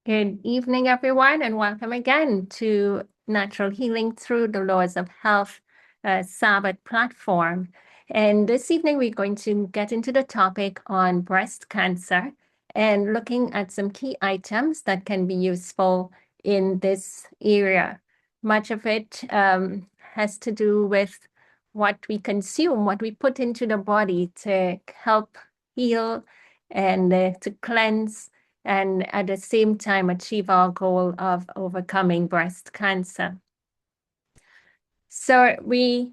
Good evening, everyone, and welcome again to Natural Healing Through the Laws of Health Sabbath platform. And this evening, we're going to get into the topic on breast cancer and looking at some key items that can be useful in this area. Much of it has to do with what we consume, what we put into the body to help heal and to cleanse and at the same time achieve our goal of overcoming breast cancer. So we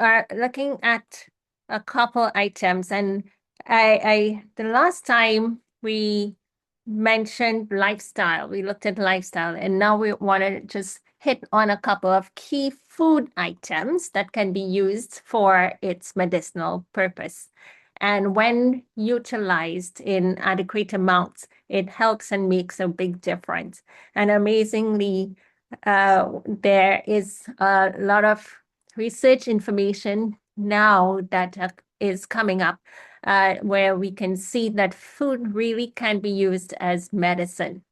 are looking at a couple items, and the last time we mentioned lifestyle, we looked at lifestyle, and now we want to just hit on a couple of key food items that can be used for its medicinal purpose. And when utilized in adequate amounts, it helps and makes a big difference. And amazingly, there is a lot of research information now that is coming up where we can see that food really can be used as medicine.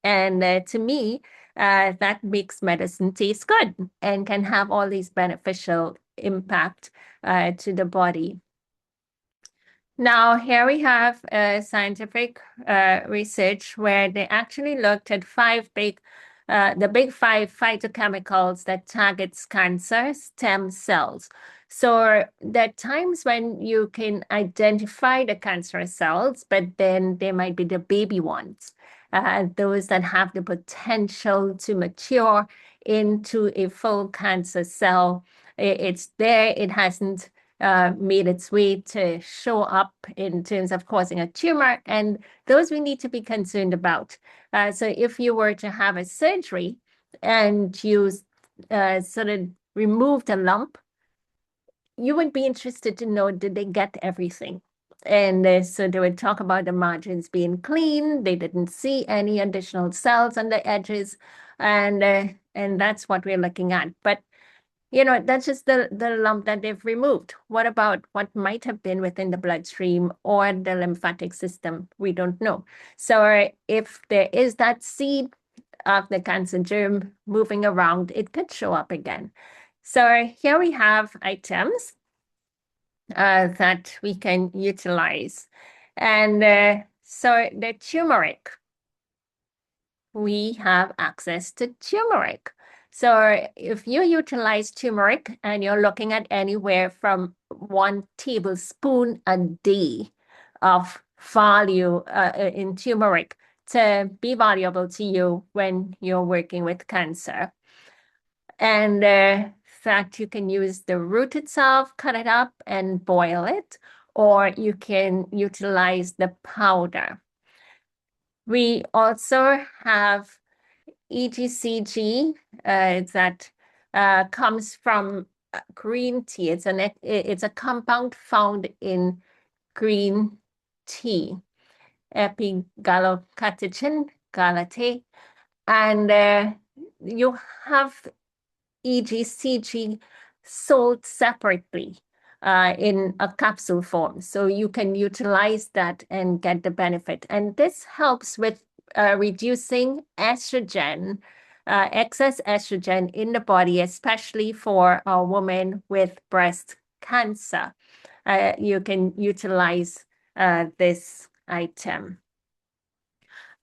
And to me, that makes medicine taste good and can have all these beneficial impact to the body. Now, here we have scientific research where they actually looked at the big five phytochemicals that targets cancer stem cells. So there are times when you can identify the cancerous cells, but then there might be the baby ones, those that have the potential to mature into a full cancer cell. It's there, it hasn't made its way to show up in terms of causing a tumor, and those we need to be concerned about. So if you were to have a surgery and you sort of removed a lump, you would be interested to know, did they get everything? And so they would talk about the margins being clean. They didn't see any additional cells on the edges, and that's what we're looking at. But that's just the lump that they've removed. What about what might have been within the bloodstream or the lymphatic system? We don't know. So if there is that seed of the cancer germ moving around, it could show up again. So here we have items that we can utilize. And so the turmeric, we have access to turmeric. So if you utilize turmeric and you're looking at anywhere from 1 tablespoon a day of value in turmeric to be valuable to you when you're working with cancer. And that you can use the root itself, cut it up and boil it, or you can utilize the powder. We also have EGCG that comes from green tea. It's a compound found in green tea, epigallocatechin galate, and you have EGCG sold separately in a capsule form. So you can utilize that and get the benefit. And this helps with reducing estrogen, excess estrogen in the body, especially for a woman with breast cancer. You can utilize this item.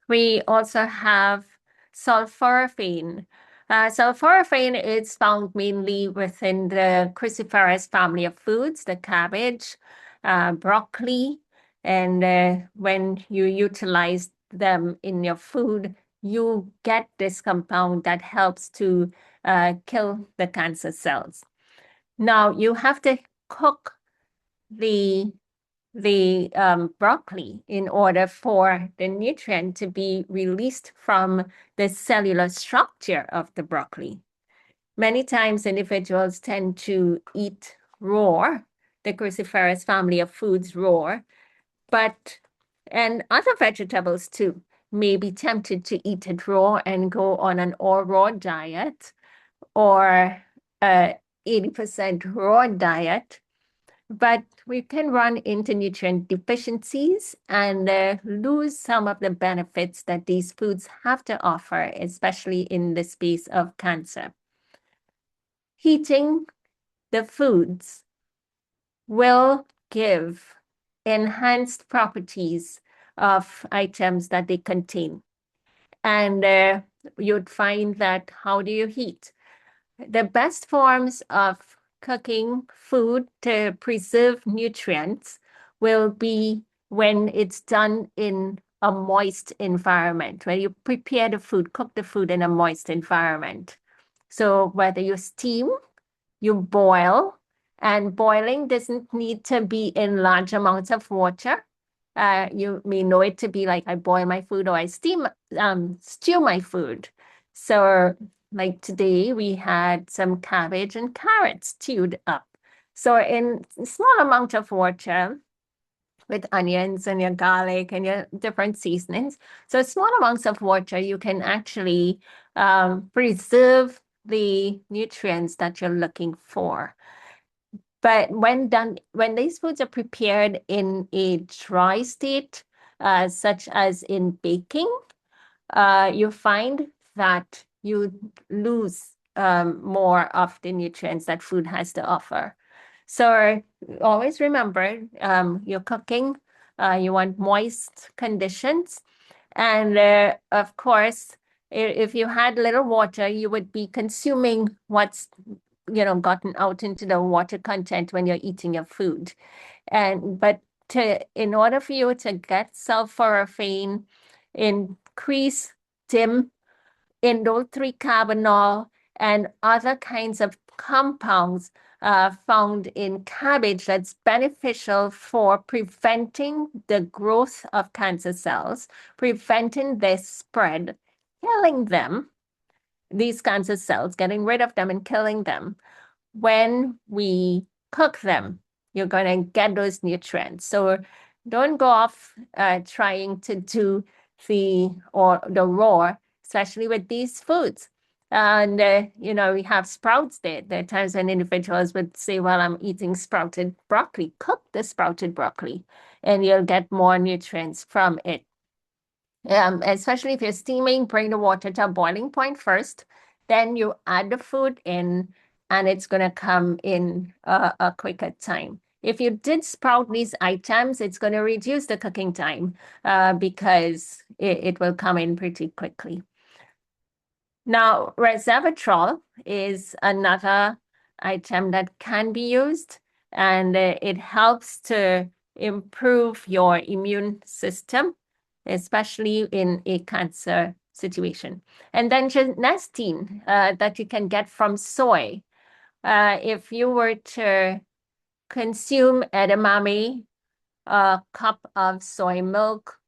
We also have sulforaphane. Sulforaphane is found mainly within the cruciferous family of foods, the cabbage, broccoli, and when you utilize them in your food, you get this compound that helps to kill the cancer cells. Now, you have to cook the broccoli in order for the nutrient to be released from the cellular structure of the broccoli. Many times individuals tend to eat raw, the cruciferous family of foods raw, and other vegetables too may be tempted to eat it raw and go on an all raw diet or 80% raw diet. But we can run into nutrient deficiencies and lose some of the benefits that these foods have to offer, especially in the space of cancer. Heating the foods will give enhanced properties of items that they contain. And you'd find that how do you heat? The best forms of cooking food to preserve nutrients will be when it's done in a moist environment, where you prepare the food, cook the food in a moist environment. So whether you steam, you boil, and boiling doesn't need to be in large amounts of water. You may know it to be like I boil my food or I stew my food. So like today we had some cabbage and carrots stewed up. So in small amount of water with onions and your garlic and your different seasonings. So small amounts of water, you can actually preserve the nutrients that you're looking for. But when done, when these foods are prepared in a dry state, such as in baking, you find that you lose more of the nutrients that food has to offer. So always remember, you're cooking, you want moist conditions. And of course, if you had little water, you would be consuming what's gotten out into the water content when you're eating your food. And but in order for you to get sulforaphane, increase dim indole 3-carbinol and other kinds of compounds found in cabbage that's beneficial for preventing the growth of cancer cells, preventing their spread, killing them, these cancer cells, getting rid of them and killing them. When we cook them, you're going to get those nutrients. So don't go off trying to do the raw, especially with these foods. And we have sprouts there. There are times when individuals would say, well, I'm eating sprouted broccoli. Cook the sprouted broccoli, and you'll get more nutrients from it. Especially if you're steaming, bring the water to a boiling point first. Then you add the food in, and it's going to come in a quicker time. If you did sprout these items, it's going to reduce the cooking time because it will come in pretty quickly. Now, resveratrol is another item that can be used, and it helps to improve your immune system, especially in a cancer situation. And then genistein that you can get from soy. If you were to consume edamame, a cup of soy milk,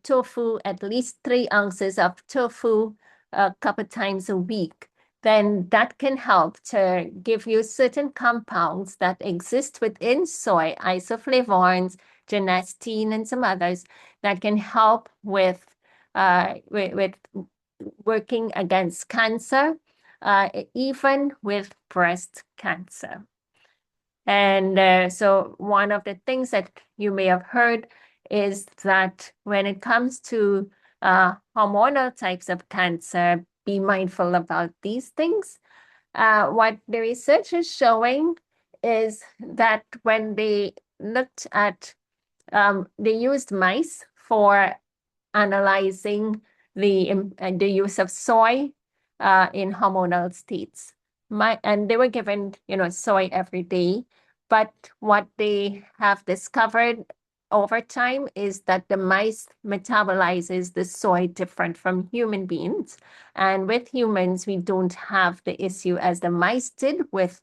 tofu, at least 3 ounces of tofu a couple times a week, then that can help to give you certain compounds that exist within soy, isoflavones, genistein, and some others that can help with working against cancer, even with breast cancer. And so one of the things that you may have heard is that when it comes to hormonal types of cancer, be mindful about these things. What the research is showing is that when they looked at, they used mice for analyzing the use of soy in hormonal states. And they were given, soy every day. But what they have discovered over time is that the mice metabolizes the soy different from human beings. And with humans, we don't have the issue as the mice did with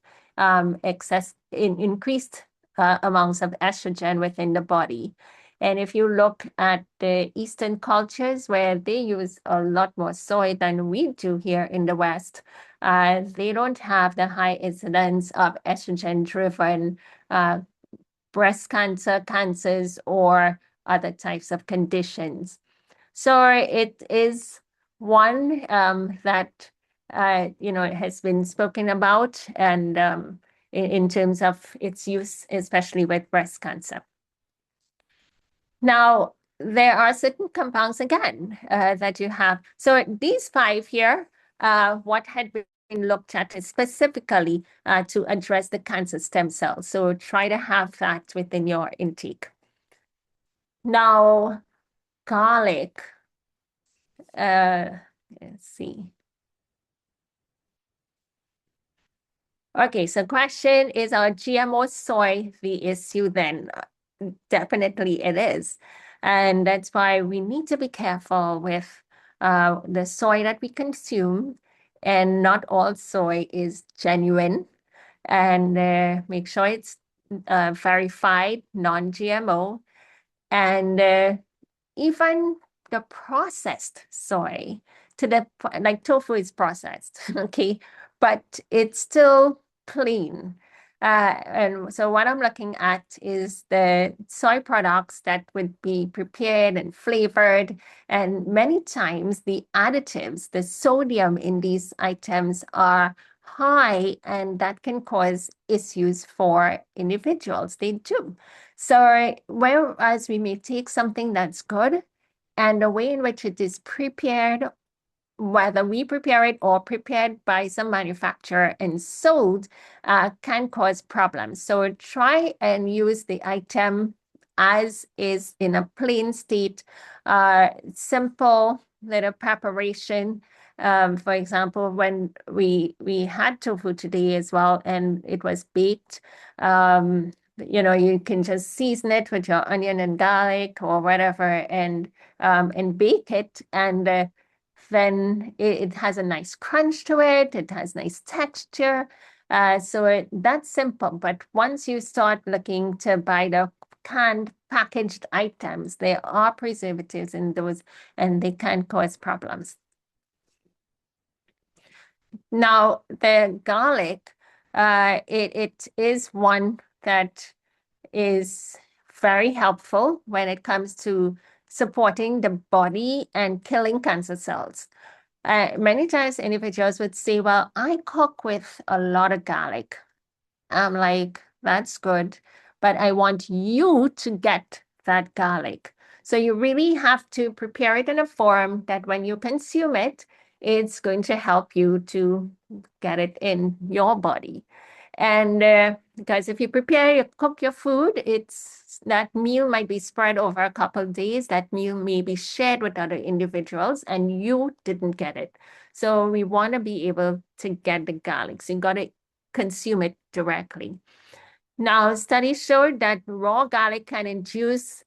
increased amounts of estrogen within the body. And if you look at the Eastern cultures where they use a lot more soy than we do here in the West, they don't have the high incidence of estrogen-driven breast cancer, cancers, or other types of conditions. So it is one that has been spoken about, and in terms of its use, especially with breast cancer. Now, there are certain compounds again that you have. So these five here, what had been looked at is specifically to address the cancer stem cells. So try to have that within your intake. Now, garlic. Let's see. Okay, so question is our GMO soy the issue then? Definitely it is. And that's why we need to be careful with the soy that we consume. And not all soy is genuine. And make sure it's verified, non-GMO. And even the processed soy to the like tofu is processed, okay, but it's still clean. And so what I'm looking at is the soy products that would be prepared and flavored, and many times the additives, the sodium in these items are high, and that can cause issues for individuals. They do. So whereas we may take something that's good and the way in which it is prepared, whether we prepare it or prepared by some manufacturer and sold, can cause problems. So try and use the item as is in a plain state, simple little preparation. For example, when we had tofu today as well, and it was baked, you can just season it with your onion and garlic or whatever, and bake it, and then it has a nice crunch to it. It has nice texture. So that's simple. But once you start looking to buy the canned packaged items, there are preservatives in those, and they can cause problems. Now, the garlic, it is one that is very helpful when it comes to supporting the body and killing cancer cells. Many times individuals would say, well, I cook with a lot of garlic. I'm like, that's good, but I want you to get that garlic. So you really have to prepare it in a form that when you consume it, it's going to help you to get it in your body. And because if you cook your food, that meal might be spread over a couple of days. That meal may be shared with other individuals, and you didn't get it. So we want to be able to get the garlic. So you got to consume it directly. Now, studies showed that raw garlic can induce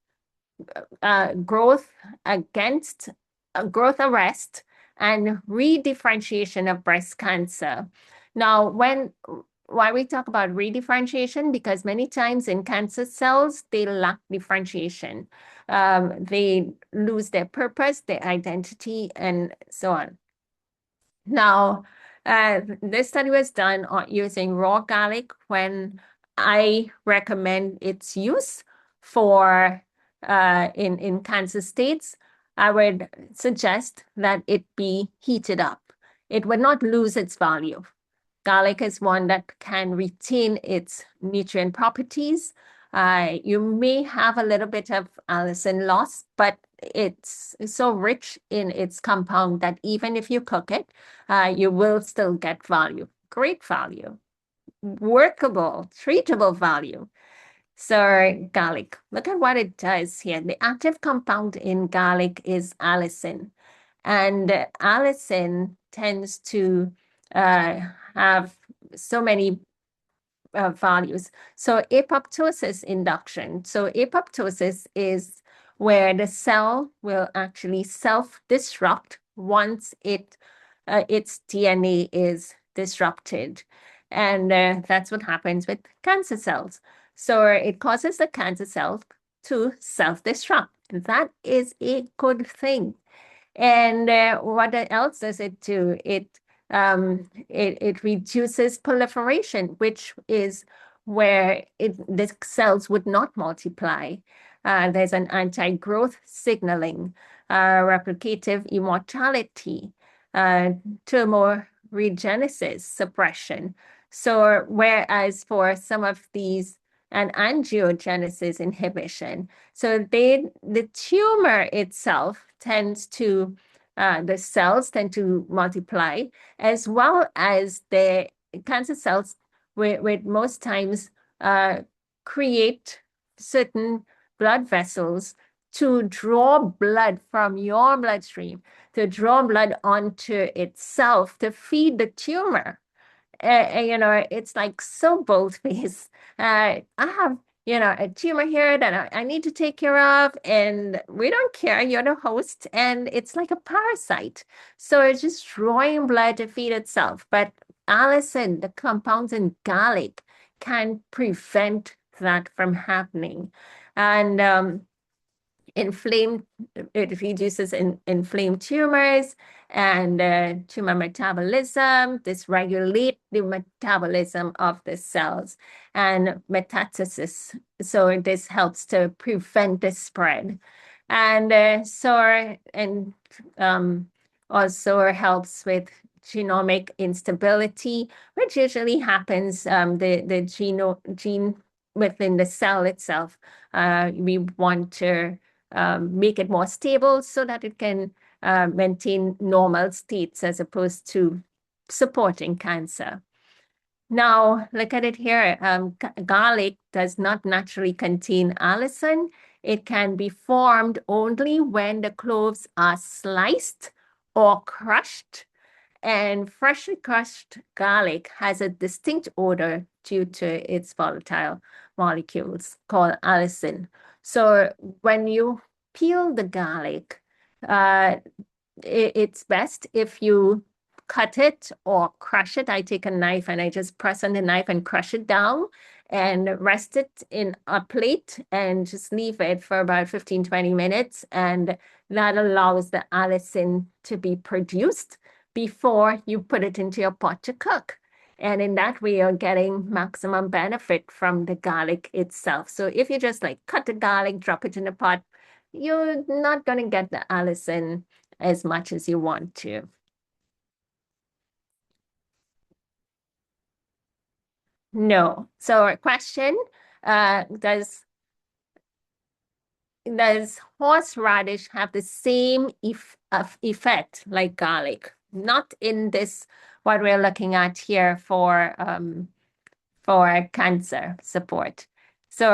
growth against growth arrest and redifferentiation of breast cancer. Now, why we talk about redifferentiation, because many times in cancer cells, they lack differentiation. They lose their purpose, their identity, and so on. Now, this study was done on using raw garlic when I recommend its use for in cancer states. I would suggest that it be heated up. It would not lose its value. Garlic is one that can retain its nutrient properties. You may have a little bit of allicin loss, but it's so rich in its compound that even if you cook it, you will still get value, great value, workable, treatable value. So garlic, look at what it does here. The active compound in garlic is allicin, and allicin tends to have so many values. So apoptosis induction. So apoptosis is where the cell will actually self-disrupt once its DNA is disrupted. And that's what happens with cancer cells. So it causes the cancer cells to self-destruct. That is a good thing. And what else does it do? It reduces proliferation, which is where the cells would not multiply. There's an anti-growth signaling, replicative immortality, thermoregenesis suppression. So whereas for some of these, and angiogenesis inhibition, so the tumor itself tends to, the cells tend to multiply, as well as the cancer cells, with most times uh, create certain blood vessels to draw blood from your bloodstream, to draw blood onto itself to feed the tumor. It's like so both ways. I have, a tumor here that I need to take care of, and we don't care. You're the host, and it's like a parasite. So it's just drawing blood to feed itself. But allicin, the compounds in garlic, can prevent that from happening. And inflamed, it reduces inflamed tumors and tumor metabolism, dysregulate the metabolism of the cells and metastasis. So this helps to prevent the spread. And um, also helps with genomic instability, which usually happens, the gene within the cell itself. We want to make it more stable so that it can maintain normal states as opposed to supporting cancer. Now, look at it here. Garlic does not naturally contain allicin. It can be formed only when the cloves are sliced or crushed, and freshly crushed garlic has a distinct odor due to its volatile molecules called allicin. So when you peel the garlic, uh, it's best if you cut it or crush it. I take a knife and I just press on the knife and crush it down and rest it in a plate and just leave it for about 15, 20 minutes. And that allows the allicin to be produced before you put it into your pot to cook. And in that way, you're getting maximum benefit from the garlic itself. So if you just like cut the garlic, drop it in the pot, you're not going to get the allicin as much as you want to. No. So a question, does horseradish have the same effect like garlic? Not in this, what we're looking at here for cancer support. So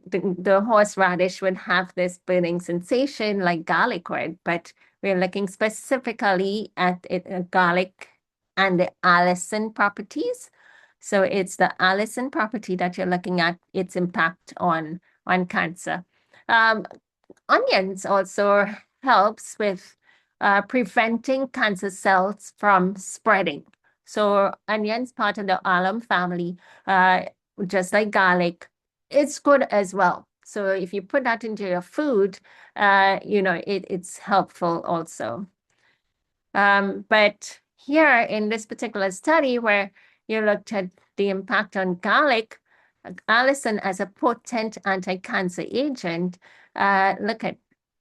the horseradish would have this burning sensation like garlic would, but we're looking specifically at garlic and the allicin properties. So it's the allicin property that you're looking at, its impact on cancer. Um, Onions also helps with preventing cancer cells from spreading. So onions, part of the alum family, uh, just like garlic, it's good as well. So if you put that into your food, it's helpful also. But here in this particular study where you looked at the impact on garlic, allicin as a potent anti-cancer agent, look at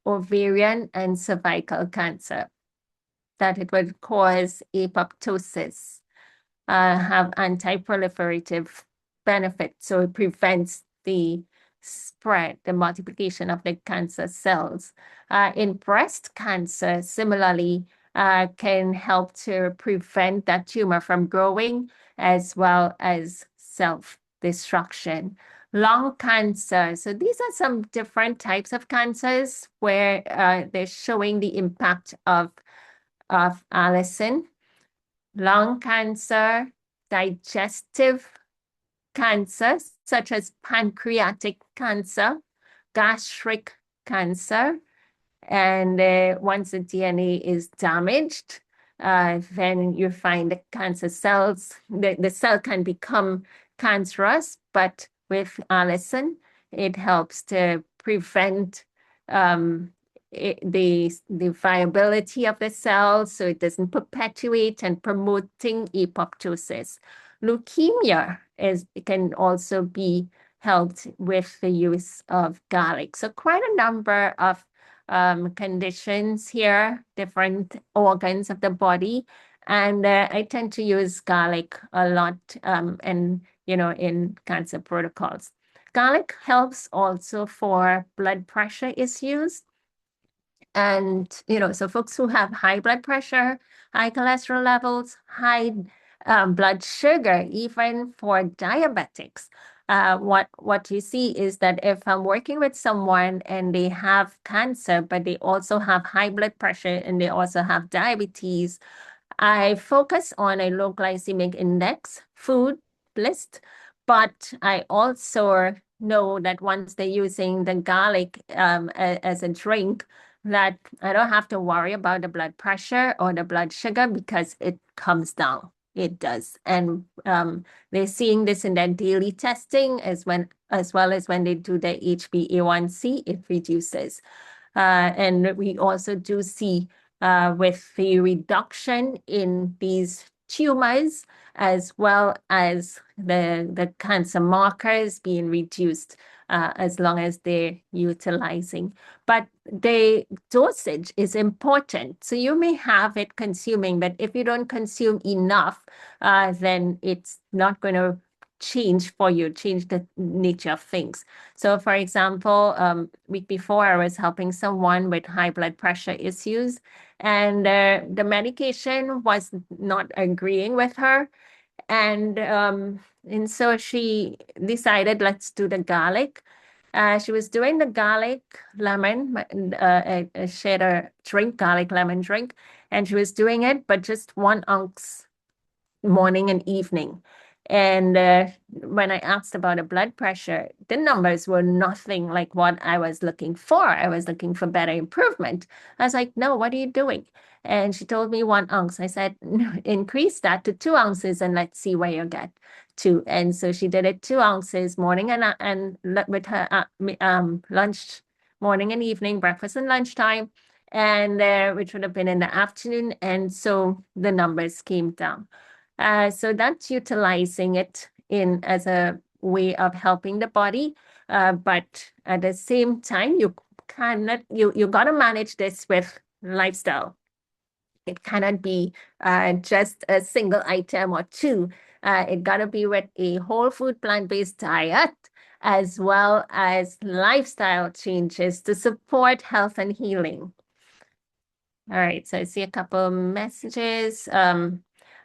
ovarian and cervical cancer, that it would cause apoptosis, have anti-proliferative benefits. So it prevents the spread, the multiplication of the cancer cells. In breast cancer, similarly, can help to prevent that tumor from growing as well as self-destruction. Lung cancer. So these are some different types of cancers where they're showing the impact of allicin. Lung cancer, digestive cancer, such as pancreatic cancer, gastric cancer, and once the DNA is damaged, then you find the cancer cells, the cell can become cancerous, but with allicin, it helps to prevent the viability of the cell so it doesn't perpetuate and promoting apoptosis. Leukemia can also be helped with the use of garlic. So quite a number of conditions here, different organs of the body, And I tend to use garlic a lot, and in cancer protocols. Garlic helps also for blood pressure issues. And, so folks who have high blood pressure, high cholesterol levels, high blood sugar, even for diabetics, what you see is that if I'm working with someone and they have cancer, but they also have high blood pressure and they also have diabetes, I focus on a low glycemic index food list, but I also know that once they're using the garlic as a drink, that I don't have to worry about the blood pressure or the blood sugar because it comes down. It does. And they're seeing this in their daily testing as well as when they do their HbA1c, it reduces. And we also do see with the reduction in these tumors, as well as the cancer markers being reduced as long as they're utilizing. But the dosage is important. So you may have it consuming, but if you don't consume enough, then it's not going to change for you, change the nature of things. So for example, week before I was helping someone with high blood pressure issues, and the medication was not agreeing with her. And so she decided, let's do the garlic. She was doing the garlic lemon, she had a drink, garlic lemon drink, and she was doing it, but just 1 ounce morning and evening. And when I asked about the blood pressure, the numbers were nothing like what I was looking for. I was looking for better improvement. I was like, no, what are you doing? And she told me 1 ounce. I said, increase that to 2 ounces and let's see where you get to. And so she did it 2 ounces morning and with her lunch, morning and evening, breakfast and lunchtime, and which would have been in the afternoon. And so the numbers came down. So that's utilizing it in as a way of helping the body. But at the same time, you gotta manage this with lifestyle. It cannot be just a single item or two. It gotta be with a whole food plant-based diet as well as lifestyle changes to support health and healing. All right, so I see a couple messages.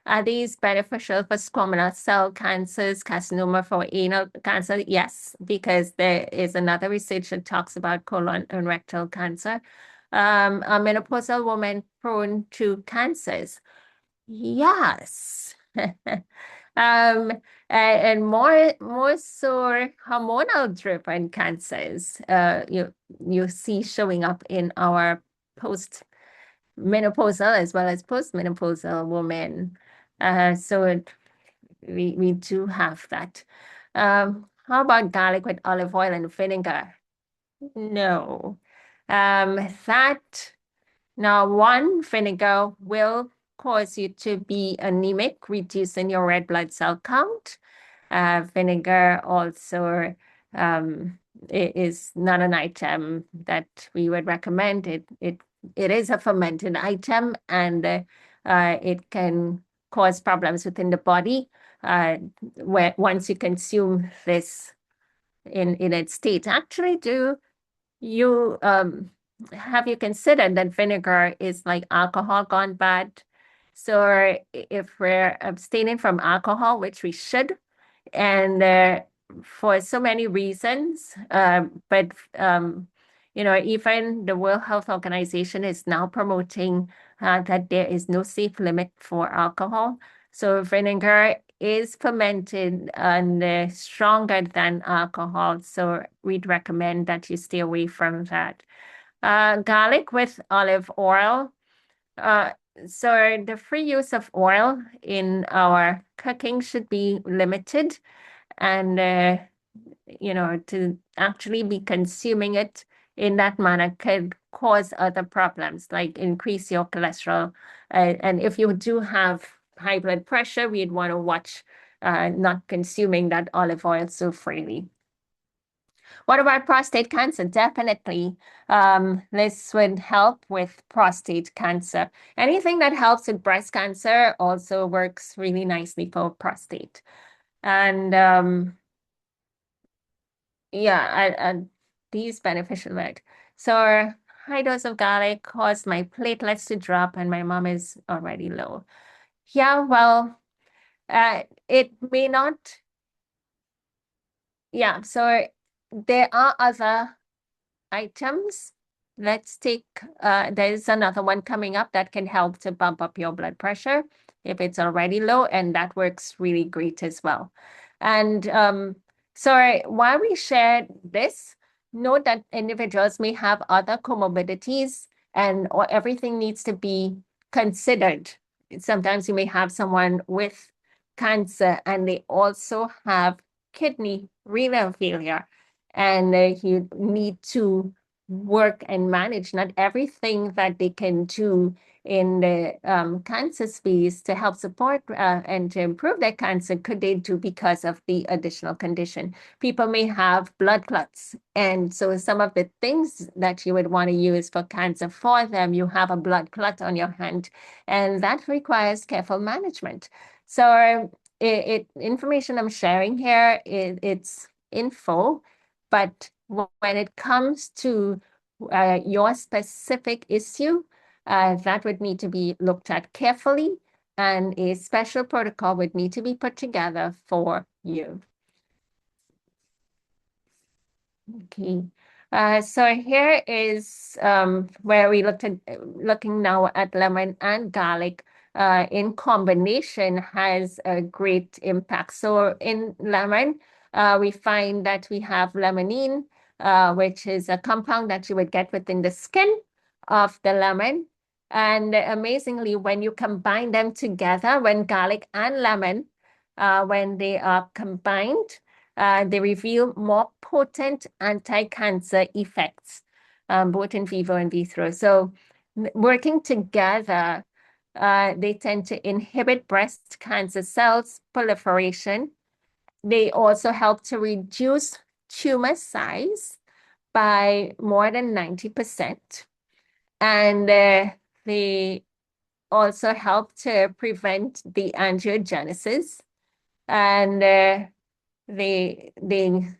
Are these beneficial for squamous cell cancers, carcinoma for anal cancer? Yes, because there is another research that talks about colon and rectal cancer. A menopausal woman prone to cancers? Yes. And more so hormonal driven cancers, you see showing up in our post menopausal as well as postmenopausal women. So we do have that. How about garlic with olive oil and vinegar? No. That now one, vinegar will cause you to be anemic, reducing your red blood cell count. Vinegar also is not an item that we would recommend. It is a fermented item, and it can cause problems within the body where once you consume this in its state. Actually, do you have you considered that vinegar is like alcohol gone bad? So if we're abstaining from alcohol, which we should, and for so many reasons. But even the World Health Organization is now promoting that there is no safe limit for alcohol. So vinegar is fermented and stronger than alcohol. So we'd recommend that you stay away from that. Garlic with olive oil. Uh, so the free use of oil in our cooking should be limited, and to actually be consuming it in that manner could cause other problems like increase your cholesterol. And if you do have high blood pressure, we'd want to watch not consuming that olive oil so freely. What about prostate cancer? Definitely. This would help with prostate cancer. Anything that helps with breast cancer also works really nicely for prostate. And yeah, these beneficial, right? So high dose of garlic caused my platelets to drop, and my mom is already low. Yeah, well, it may not. Yeah, so there are other items. Let's take, there's another one coming up that can help to bump up your blood pressure if it's already low, and that works really great as well. And so while we share this, note that individuals may have other comorbidities and or everything needs to be considered. Sometimes you may have someone with cancer and they also have kidney renal failure and you need to work and manage not everything that they can do in the cancer space to help support and to improve their cancer could they do because of the additional condition. People may have blood clots, and so some of the things that you would want to use for cancer for them, you have a blood clot on your hand, and that requires careful management. So information I'm sharing here, it's info, but when it comes to your specific issue, that would need to be looked at carefully, and a special protocol would need to be put together for you. Okay. So here is where we looking now at lemon and garlic in combination has a great impact. So in lemon, we find that we have limonene, which is a compound that you would get within the skin of the lemon. And amazingly, when you combine them together, when garlic and lemon, when they are combined, they reveal more potent anti-cancer effects, both in vivo and vitro. So working together, they tend to inhibit breast cancer cells proliferation. They also help to reduce tumor size by more than 90%. And they also help to prevent the angiogenesis. And they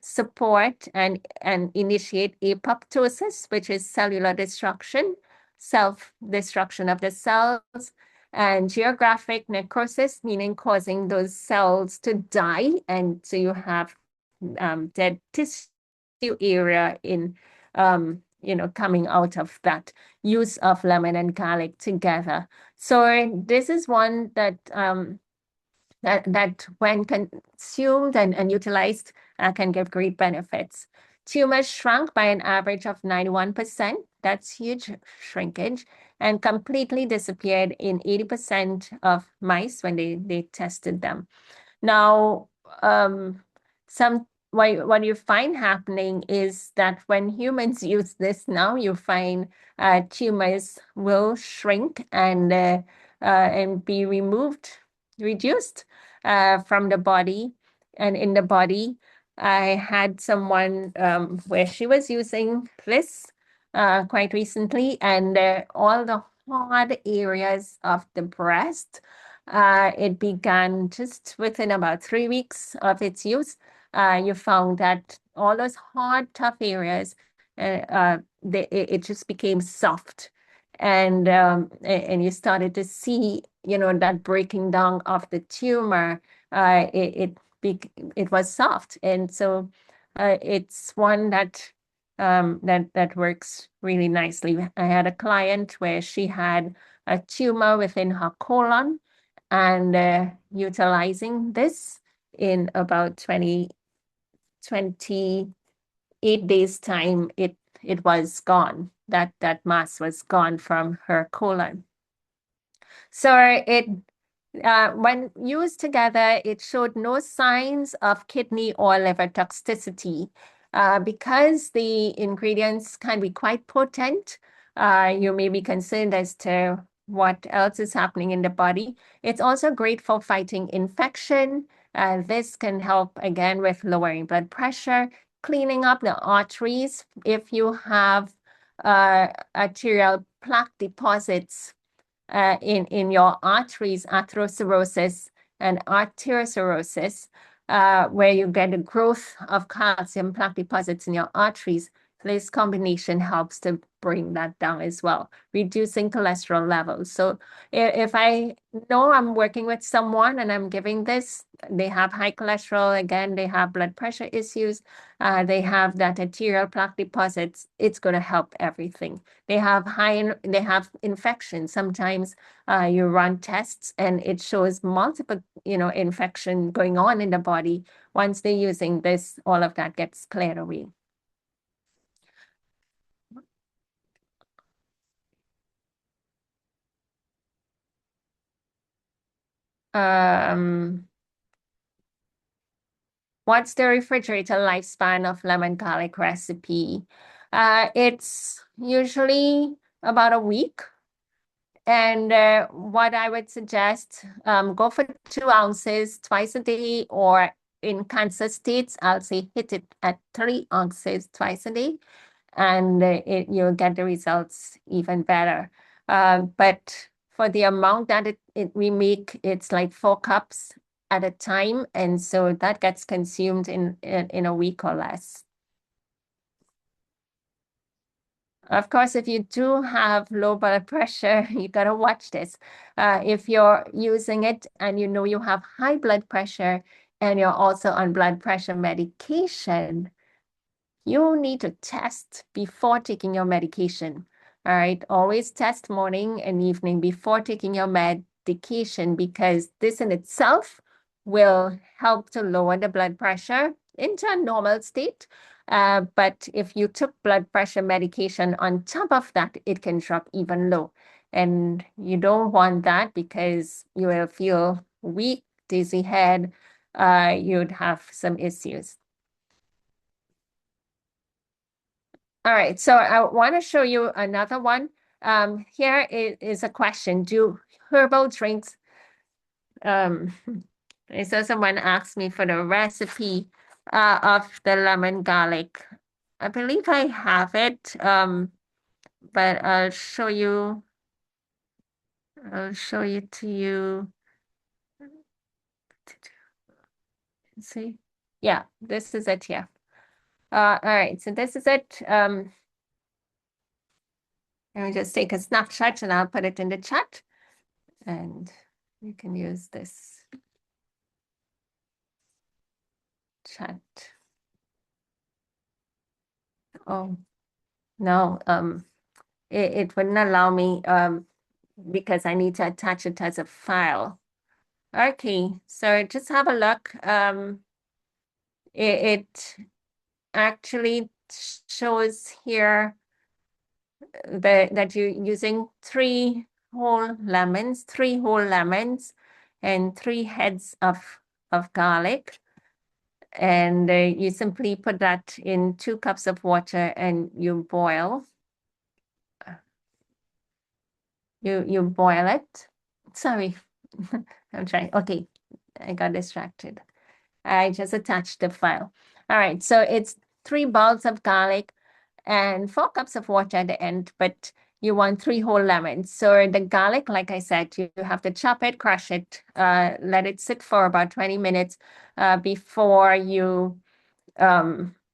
support and initiate apoptosis, which is cellular destruction, self-destruction of the cells, and geographic necrosis, meaning causing those cells to die, and so you have dead tissue area in coming out of that use of lemon and garlic together. So this is one that that when consumed and utilized can give great benefits. Tumors shrunk by an average of 91%. That's huge shrinkage, and completely disappeared in 80% of mice when they tested them. Now, what you find happening is that when humans use this now, you find tumors will shrink and be reduced from the body and in the body. I had someone where she was using this quite recently, and all the hard areas of the breast, it began just within about 3 weeks of its use. You found that all those hard, tough areas, it just became soft. And you started to see, that breaking down of the tumor, it was soft. And so it's one that works really nicely. I had a client where she had a tumor within her colon, and utilizing this in about 28 days time, it was gone. That mass was gone from her colon. So when used together, it showed no signs of kidney or liver toxicity. Because the ingredients can be quite potent, you may be concerned as to what else is happening in the body. It's also great for fighting infection. This can help again with lowering blood pressure, cleaning up the arteries. If you have arterial plaque deposits in your arteries, atherosclerosis and arteriosclerosis, where you get a growth of calcium plaque deposits in your arteries. This combination helps to bring that down as well, reducing cholesterol levels. So if I know I'm working with someone and I'm giving this, they have high cholesterol, again, they have blood pressure issues, they have that arterial plaque deposits, it's going to help everything. They have infections. Sometimes you run tests and it shows multiple, infection going on in the body. Once they're using this, all of that gets cleared away. Um, what's the refrigerator lifespan of lemon garlic recipe? It's usually about a week. And what I would suggest, go for 2 ounces twice a day, or in cancer states, I'll say hit it at 3 ounces twice a day, and you'll get the results even better. But for the amount that we make, it's like 4 cups at a time, and so that gets consumed in a week or less. Of course, if you do have low blood pressure, you gotta watch this. If you're using it and you know you have high blood pressure and you're also on blood pressure medication, you need to test before taking your medication. All right, always test morning and evening before taking your medication, because this in itself will help to lower the blood pressure into a normal state. But if you took blood pressure medication on top of that, it can drop even low. And you don't want that, because you will feel weak, dizzy head, you'd have some issues. All right, so I want to show you another one. Here is a question. Do herbal drinks, um, so someone asked me for the recipe of the lemon garlic. I believe I have it, but I'll show it to you. See? Yeah, this is it here. All right, so this is it. Let me just take a snapshot and I'll put it in the chat. And you can use this chat. Oh, no, it wouldn't allow me because I need to attach it as a file. Okay, so just have a look. It actually shows here that you're using three whole lemons and 3 heads of garlic. And you simply put that in 2 cups of water and you boil. You boil it. Sorry, I'm trying. Okay, I got distracted. I just attached the file. All right, so it's 3 balls of garlic and 4 cups of water at the end, but you want 3 whole lemons. So the garlic, like I said, you have to chop it, crush it, let it sit for about 20 minutes before you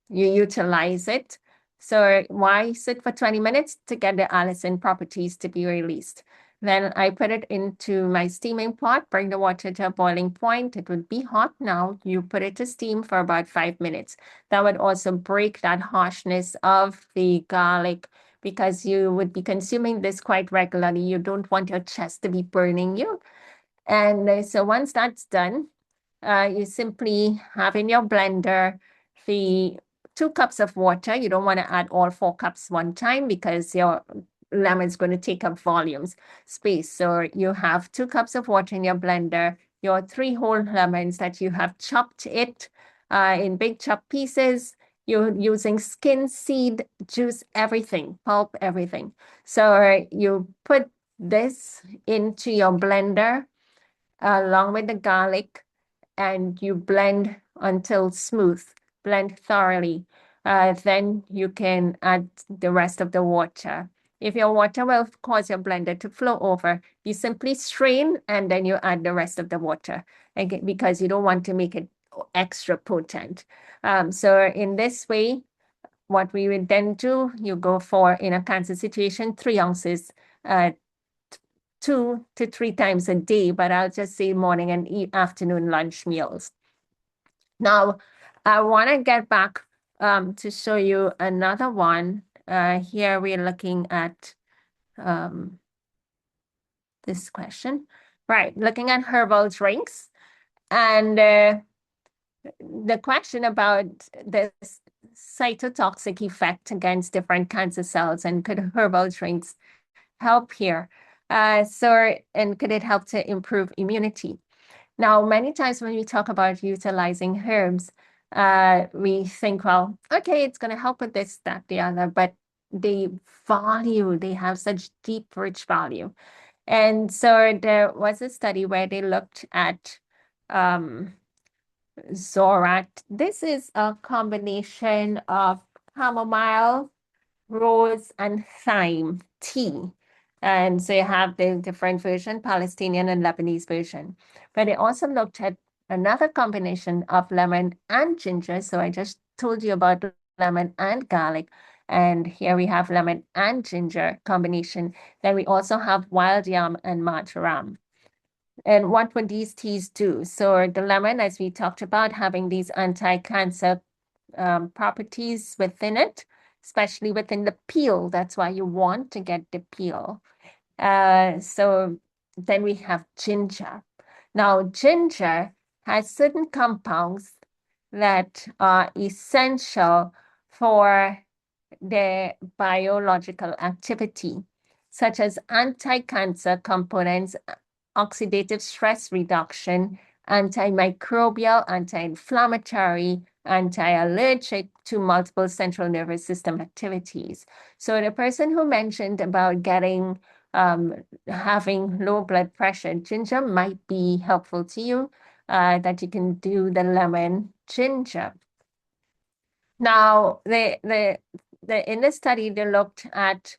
utilize it. So why sit for 20 minutes? To get the allicin properties to be released. Then I put it into my steaming pot, bring the water to a boiling point. It would be hot now. You put it to steam for about 5 minutes. That would also break that harshness of the garlic, because you would be consuming this quite regularly. You don't want your chest to be burning you. And so once that's done, you simply have in your blender the 2 cups of water. You don't want to add all 4 cups one time, because your lemon's going to take up volumes, space. So you have 2 cups of water in your blender, your 3 whole lemons that you have chopped it in big chopped pieces. You're using skin, seed, juice, everything, pulp, everything. So you put this into your blender along with the garlic, and you blend until smooth. blend thoroughly. Then you can add the rest of the water. If your water will cause your blender to flow over, you simply strain and then you add the rest of the water again, because you don't want to make it extra potent. So in this way, what we would then do, you go for, in a cancer situation, 3 ounces, 2 to 3 times a day, but I'll just say morning and afternoon lunch meals. Now, I want to get back to show you another one. Here we're looking at this question. Right, looking at herbal drinks. And the question about this cytotoxic effect against different cancer cells, and could herbal drinks help here? And could it help to improve immunity? Now, many times when we talk about utilizing herbs, we think, well, okay, it's going to help with this, that, the other, but they have such deep, rich value. And so there was a study where they looked at Zorat. This is a combination of chamomile, rose, and thyme tea. And so you have the different version, Palestinian and Lebanese version. But they also looked at another combination of lemon and ginger. So I just told you about lemon and garlic. And here we have lemon and ginger combination. Then we also have wild yam and marjoram. And what would these teas do? So the lemon, as we talked about, having these anti-cancer properties within it, especially within the peel. That's why you want to get the peel. So then we have ginger. Now, ginger has certain compounds that are essential for their biological activity, such as anti-cancer components, oxidative stress reduction, antimicrobial, anti-inflammatory, anti-allergic to multiple central nervous system activities. So the person who mentioned about having low blood pressure, ginger might be helpful to you, that you can do the lemon ginger. Now, in the study, they looked at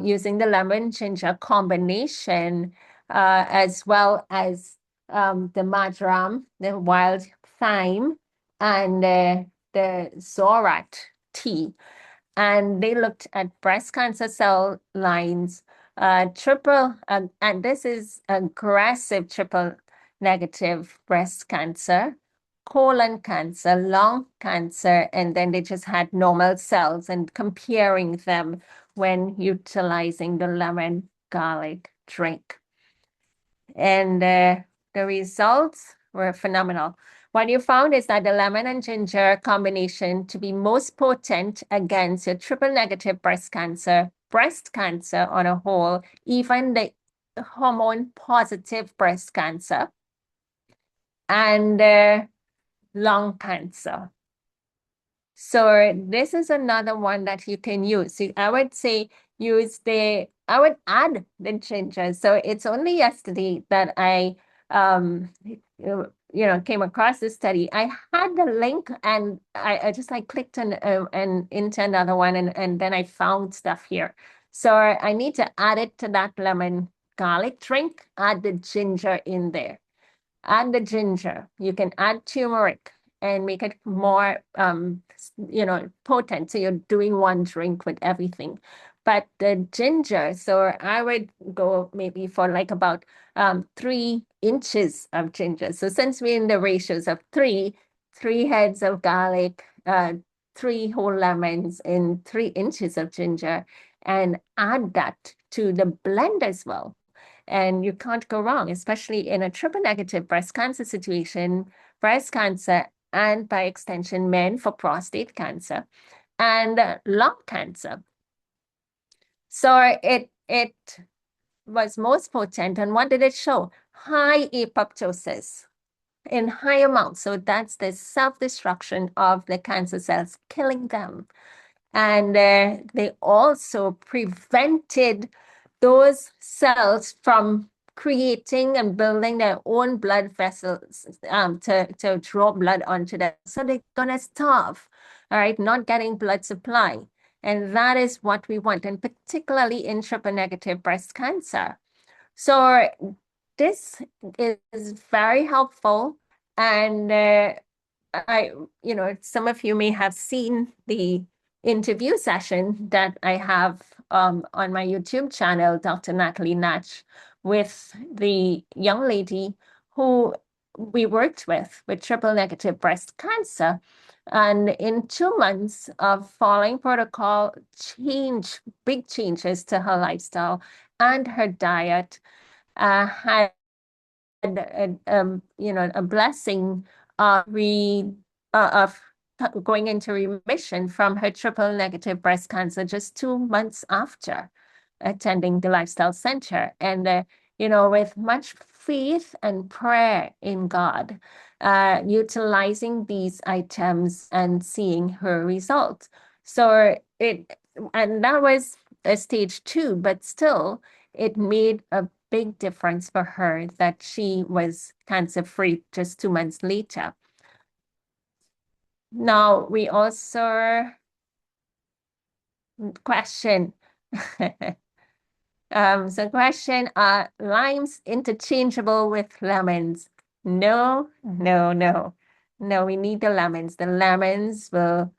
using the lemon ginger combination, as well as the marjoram, the wild thyme, and the zorat tea. And they looked at breast cancer cell lines, and this is aggressive triple negative breast cancer, colon cancer, lung cancer, and then they just had normal cells and comparing them when utilizing the lemon garlic drink. And the results were phenomenal. What you found is that the lemon and ginger combination to be most potent against your triple negative breast cancer on a whole, even the hormone positive breast cancer, and lung cancer. So this is another one that you can use. So I would say I would add the ginger. So it's only yesterday that I came across this study. I had the link and I just like clicked on and into another one, and then I found stuff here. So I need to add it to that lemon garlic drink, add the ginger in there. Add the ginger. You can add turmeric and make it more potent. So you're doing one drink with everything. But the ginger, so I would go maybe for like about 3 inches of ginger. So since we're in the ratios of 3 heads of garlic, 3 whole lemons, and 3 inches of ginger, and add that to the blend as well. And you can't go wrong, especially in a triple negative breast cancer situation, breast cancer, and by extension, men for prostate cancer and lung cancer. So it was most potent. And what did it show? High apoptosis in high amounts. So that's the self-destruction of the cancer cells, killing them. And they also prevented those cells from creating and building their own blood vessels to draw blood onto them. So they're gonna starve, all right, not getting blood supply. And that is what we want, and particularly in triple negative breast cancer. So this is very helpful. And I, some of you may have seen the interview session that I have on my YouTube channel, Dr. Natalie Nash, with the young lady who we worked with triple negative breast cancer. And in 2 months of following protocol, big changes to her lifestyle and her diet, had a blessing of going into remission from her triple negative breast cancer just 2 months after attending the lifestyle center. And with much faith and prayer in God, utilizing these items and seeing her results. And that was a stage 2, but still it made a big difference for her that she was cancer-free just 2 months later. Now, we also question. Question, are limes interchangeable with lemons? No, no, no. No, we need the lemons. The lemons will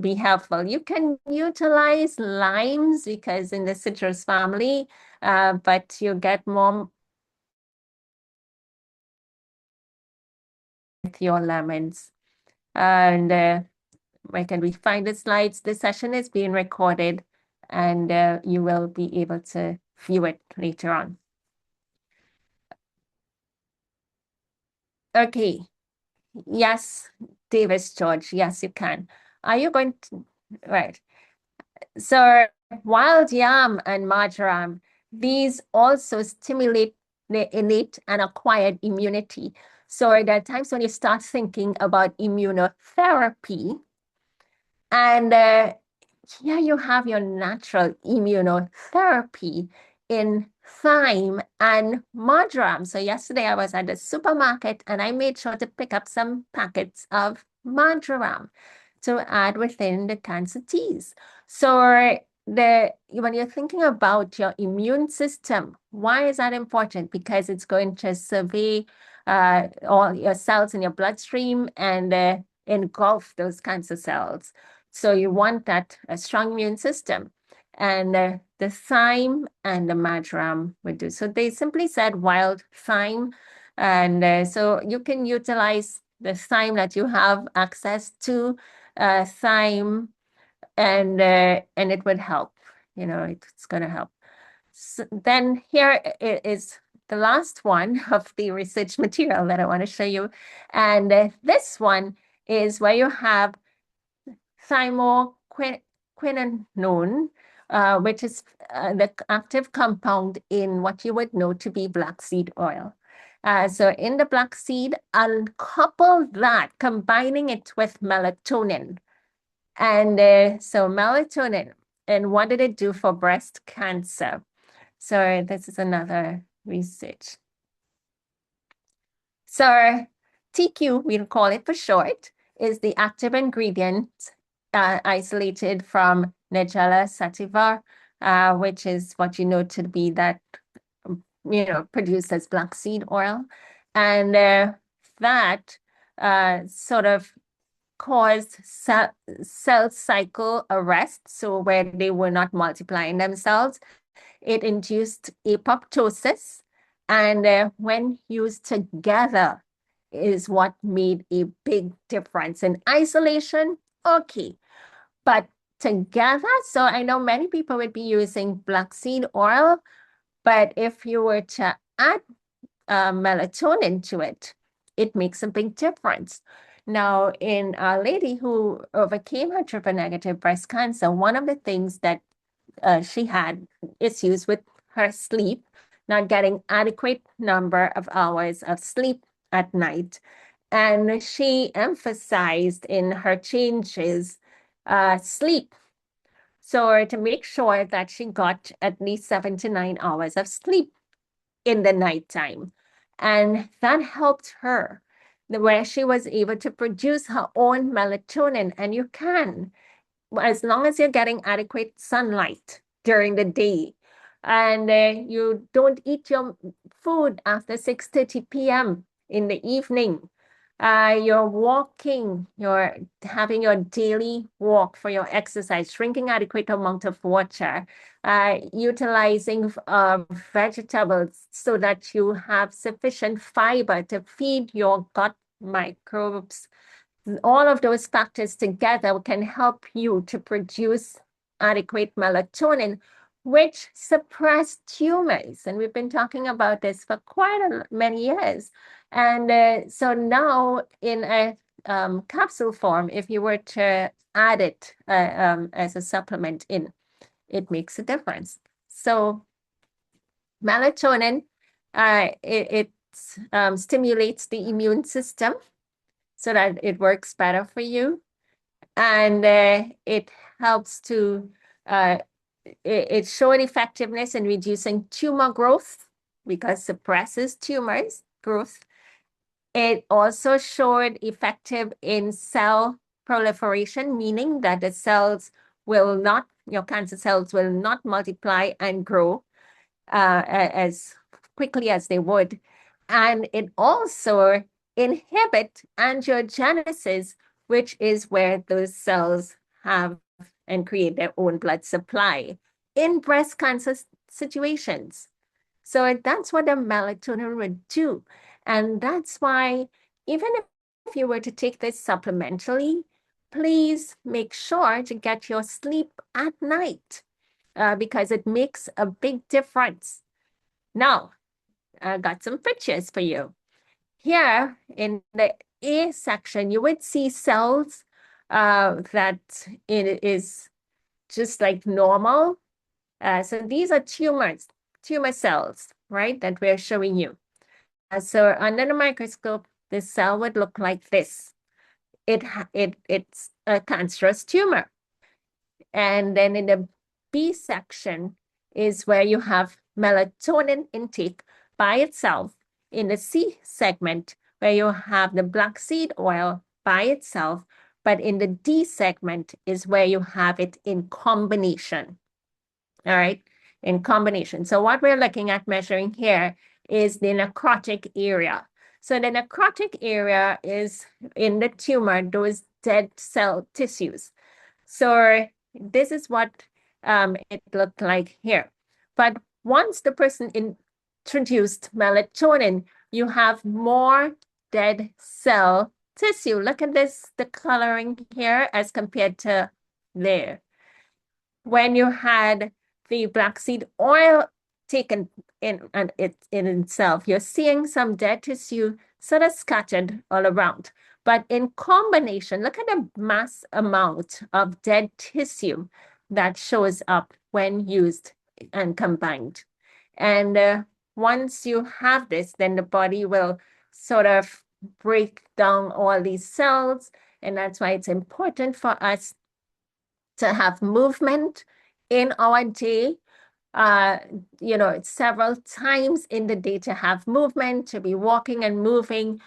be helpful. You can utilize limes because in the citrus family, but you get more with your lemons. And where can we find the slides? The session is being recorded, and you will be able to view it later on. Okay. Yes, Davis George. Yes, you can. Are you going to? Right. So wild yam and marjoram, these also stimulate the innate and acquired immunity. So there are times when you start thinking about immunotherapy, and here you have your natural immunotherapy in thyme and marjoram. So yesterday I was at the supermarket and I made sure to pick up some packets of marjoram to add within the cancer teas. So when you're thinking about your immune system, why is that important? Because it's going to survey all your cells in your bloodstream and engulf those cancer cells. So you want a strong immune system. And the thyme and the marjoram would do. So they simply said wild thyme. And so you can utilize the thyme that you have access to, thyme, and it would help. It's going to help. So then here is the last one of the research material that I want to show you. And this one is where you have thymoquinone, which is the active compound in what you would know to be black seed oil. So in the black seed, and couple that, combining it with melatonin. And so melatonin, and what did it do for breast cancer? So this is another research. So TQ, we'll call it for short, is the active ingredient isolated from Nigella sativa, which is what you know to be that, produced as black seed oil. And that sort of caused cell cycle arrest, so where they were not multiplying themselves. It induced apoptosis, and when used together is what made a big difference. In isolation, okay, but together, so I know many people would be using black seed oil, but if you were to add melatonin to it, it makes a big difference. Now, in a lady who overcame her triple negative breast cancer, one of the things that she had issues with her sleep, not getting adequate number of hours of sleep at night. And she emphasized in her changes sleep. So to make sure that she got at least 7 to 9 hours of sleep. in the nighttime. And that helped her, where she was able to produce her own melatonin. And you can, as long as you're getting adequate sunlight during the day, and you don't eat your food after 6:30 p.m. in the evening. You're walking, you're having your daily walk for your exercise, drinking adequate amount of water, utilizing vegetables so that you have sufficient fiber to feed your gut microbes. All of those factors together can help you to produce adequate melatonin, which suppress tumors. And we've been talking about this for quite many years. And so now in a capsule form, if you were to add it as a supplement in, it makes a difference. So melatonin, it stimulates the immune system so that it works better for you. And it helps to, it showed effectiveness in reducing tumor growth because suppresses tumors growth. It also showed effective in cell proliferation, meaning that the cells will not, your cancer cells will not multiply and grow as quickly as they would. And it also inhibit angiogenesis, which is where those cells have and create their own blood supply in breast cancer situations. So that's what the melatonin would do. And that's why even if you were to take this supplementally, please make sure to get your sleep at night because it makes a big difference. Now, I got some pictures for you. Here in the A section, you would see cells that it is just like normal. So these are tumor cells, right, that we're showing you. So under the microscope, the cell would look like this. It's a cancerous tumor. And then in the B section is where you have melatonin intake by itself. In the C segment, where you have the black seed oil by itself, but in the D segment is where you have it in combination. All right, in combination. So what we're looking at measuring here is the necrotic area. So the necrotic area is in the tumor, those dead cell tissues. So this is what it looked like here. But once the person introduced melatonin, you have more dead cell tissue. Look at this, the coloring here as compared to there. When you had the black seed oil taken in and it in itself, you're seeing some dead tissue sort of scattered all around. But in combination, look at the mass amount of dead tissue that shows up when used and combined. And once you have this, then the body will sort of break down all these cells. And that's why it's important for us to have movement in our day, several times in the day to have movement, to be walking and moving,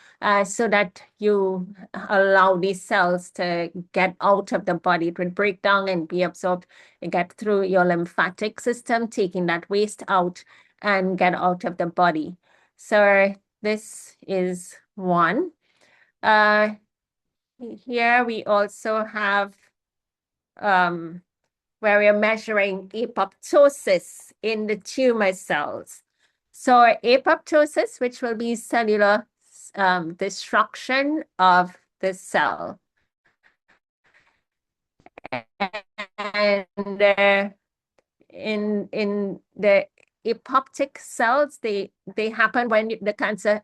so that you allow these cells to get out of the body. It would break down and be absorbed and get through your lymphatic system, taking that waste out and get out of the body. So this is one. Here we also have where we are measuring apoptosis in the tumor cells. So apoptosis, which will be cellular destruction of the cell. And in the apoptic cells, they happen when the cancer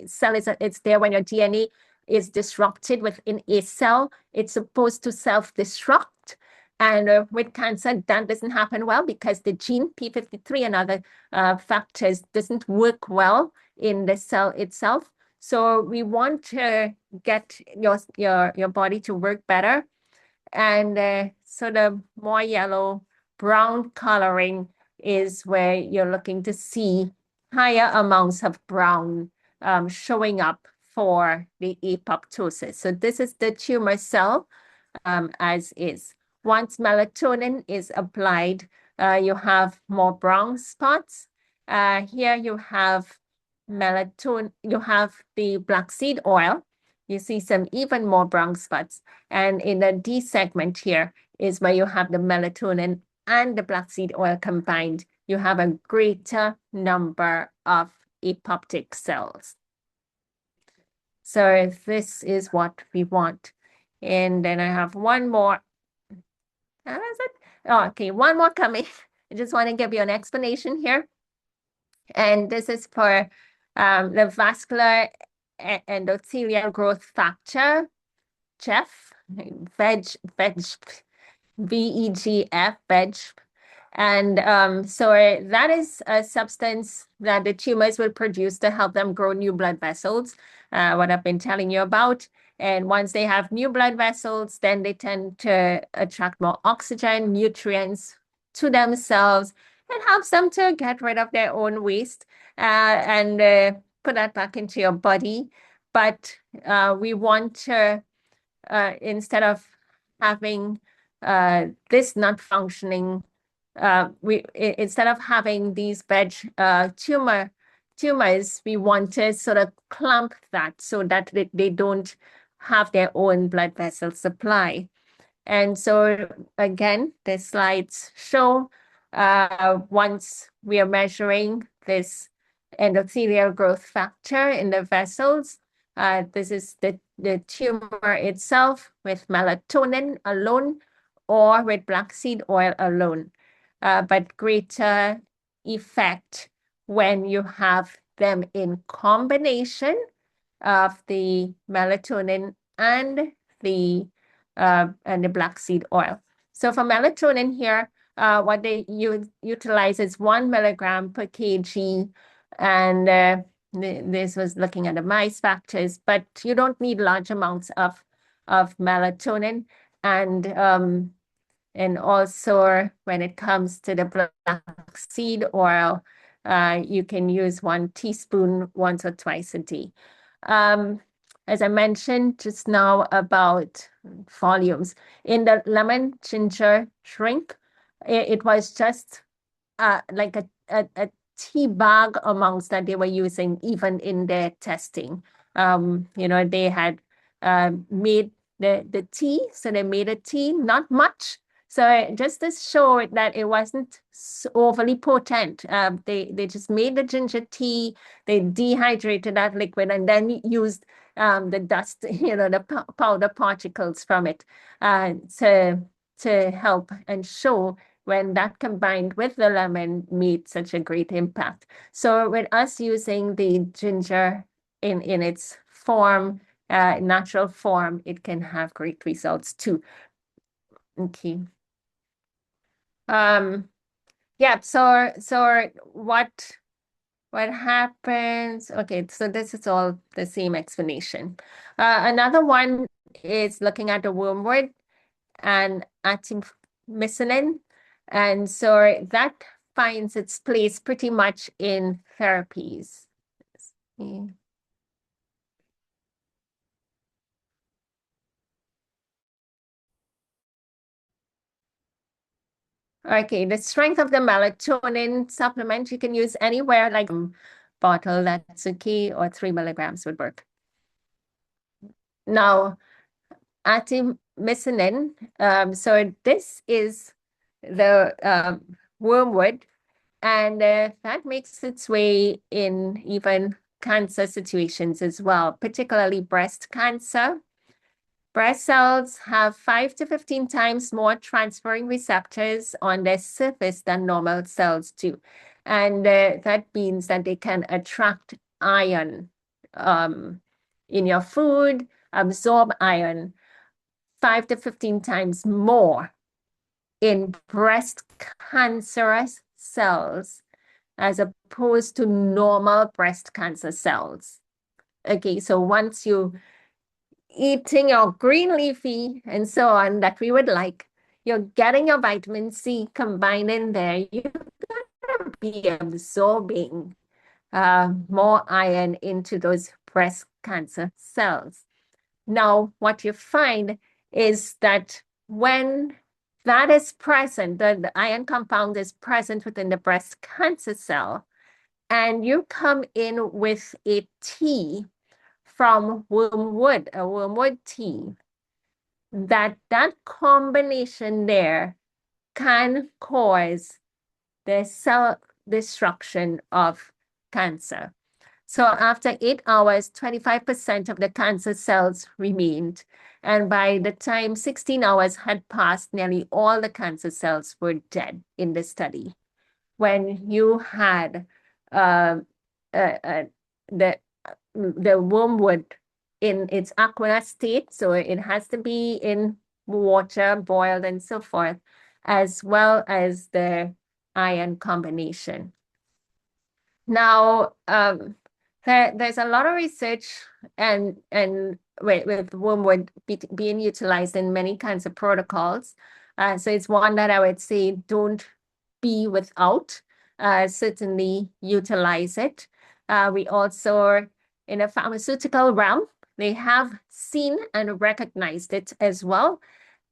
cell it's there when your DNA is disrupted within a cell. It's supposed to self-destruct. And with cancer, that doesn't happen well because the gene P53 and other factors doesn't work well in the cell itself. So we want to get your body to work better. And so the more yellow brown coloring is where you're looking to see higher amounts of brown showing up for the apoptosis. So this is the tumor cell as is. Once melatonin is applied, you have more brown spots. Here you have melatonin, you have the black seed oil. You see some even more brown spots. And in the D segment here is where you have the melatonin and the black seed oil combined. You have a greater number of apoptic cells. So this is what we want. And then I have one more. How is it? Oh, okay, one more coming. I just want to give you an explanation here. And this is for the vascular endothelial growth factor, Jeff, VEGF, VEGF. And so that is a substance that the tumors will produce to help them grow new blood vessels, what I've been telling you about. And once they have new blood vessels, then they tend to attract more oxygen, nutrients to themselves, and helps them to get rid of their own waste and put that back into your body. But we want to, instead of having this not functioning, instead of having these tumors, we want to sort of clamp that so that they don't have their own blood vessel supply. And so again, the slides show once we are measuring this endothelial growth factor in the vessels, this is the tumor itself with melatonin alone or with black seed oil alone, but greater effect when you have them in combination of the melatonin and the black seed oil. So for melatonin here, what they utilize is 1 milligram per kg, and this was looking at the mice factors, but you don't need large amounts of melatonin, and also when it comes to the black seed oil, you can use 1 teaspoon once or twice a day. As I mentioned just now about volumes, in the lemon ginger drink, it was just like a tea bag amounts that they were using even in their testing. They had made the tea, so they made a tea, not much. So just to show that it wasn't overly potent, they just made the ginger tea, they dehydrated that liquid, and then used the dust, the powder particles from it to help and show when that combined with the lemon made such a great impact. So with us using the ginger in its form, natural form, it can have great results too. Okay. Yeah, so what happens? Okay, so this is all the same explanation. Another one is looking at the wormwood and artemisinin. And so that finds its place pretty much in therapies. Okay, the strength of the melatonin supplement you can use anywhere, like bottle, that's okay, or 3 milligrams would work. Now, artemisinin, so this is the wormwood, and that makes its way in even cancer situations as well, particularly breast cancer. Breast cells have 5 to 15 times more transferring receptors on their surface than normal cells do. And that means that they can attract iron in your food, absorb iron 5 to 15 times more in breast cancerous cells as opposed to normal breast cancer cells. Okay, so once you eating your green leafy and so on that we would like, you're getting your vitamin C combined in there, you're going to be absorbing more iron into those breast cancer cells. Now, what you find is that when that is present, the iron compound is present within the breast cancer cell, and you come in with a tea from wormwood, a wormwood tea, that combination there can cause the cell destruction of cancer. So after 8 hours, 25% of the cancer cells remained. And by the time 16 hours had passed, nearly all the cancer cells were dead in the study. When you had uh, uh, uh, the, the wormwood in its aqueous state, so it has to be in water, boiled, and so forth, as well as the iron combination. Now, there's a lot of research and with wormwood being utilized in many kinds of protocols. So it's one that I would say don't be without. Certainly utilize it. We also, in a pharmaceutical realm, they have seen and recognized it as well.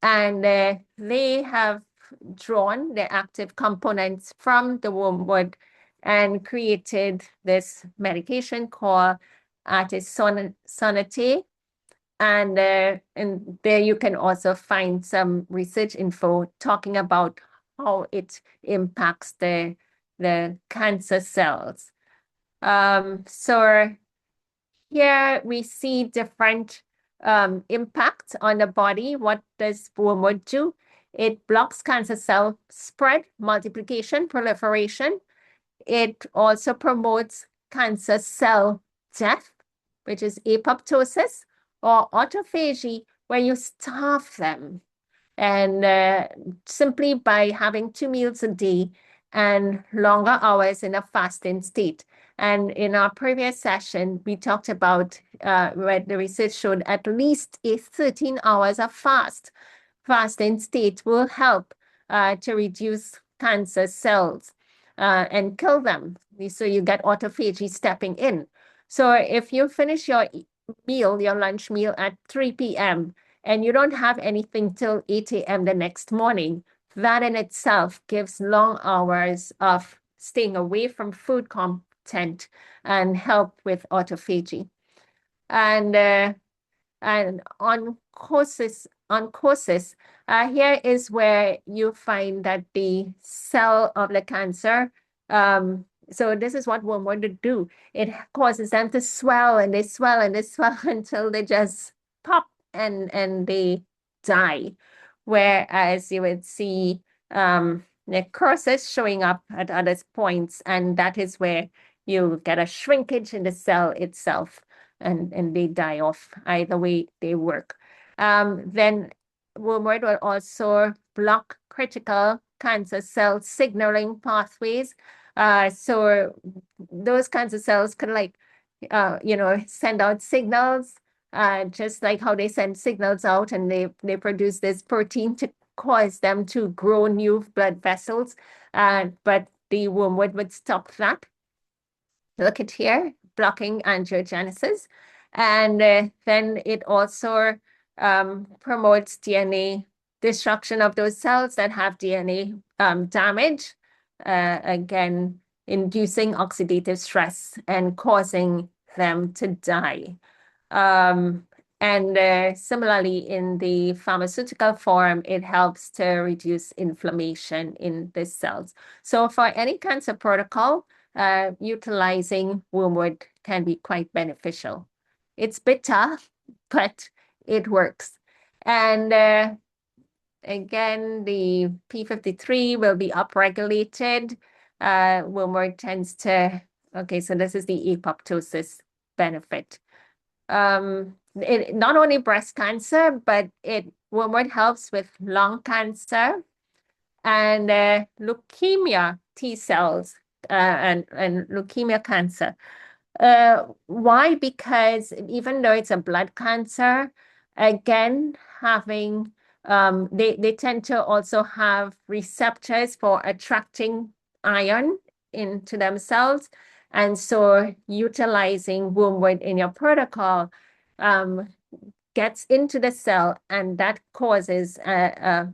And they have drawn the active components from the wormwood and created this medication called artesunate. And there you can also find some research info talking about how it impacts the cancer cells. So here we see different impacts on the body. What does wormwood do? It blocks cancer cell spread, multiplication, proliferation. It also promotes cancer cell death, which is apoptosis, or autophagy, where you starve them. And simply by having 2 meals a day and longer hours in a fasting state. And in our previous session, we talked about where the research showed at least a 13 hours of fasting state will help to reduce cancer cells and kill them. So you get autophagy stepping in. So if you finish your meal, your lunch meal at 3 p.m., and you don't have anything till 8 a.m. the next morning, that in itself gives long hours of staying away from food content and help with autophagy. And on courses, here is where you find that the cell of the cancer, so this is what wormwood would do. It causes them to swell and they swell and they swell until they just pop and they die. Whereas you would see necrosis showing up at other points, and that is where you get a shrinkage in the cell itself and they die off. Either way, they work. Then wormwood will also block critical cancer cell signaling pathways. So those cancer cells can send out signals, just like how they send signals out and they produce this protein to cause them to grow new blood vessels. But the wormwood would stop that. Look at here, blocking angiogenesis. And then it also promotes DNA destruction of those cells that have DNA damage, again, inducing oxidative stress and causing them to die. And similarly, in the pharmaceutical form, it helps to reduce inflammation in the cells. So for any cancer protocol, utilizing wormwood can be quite beneficial. It's bitter, but it works. And again, the p53 will be upregulated. Wormwood tends to, okay, so this is the apoptosis benefit. Not only breast cancer, but wormwood helps with lung cancer and leukemia T cells and leukemia cancer. Why? Because even though it's a blood cancer, again, having they tend to also have receptors for attracting iron into themselves. And so utilizing wormwood in your protocol gets into the cell, and that causes a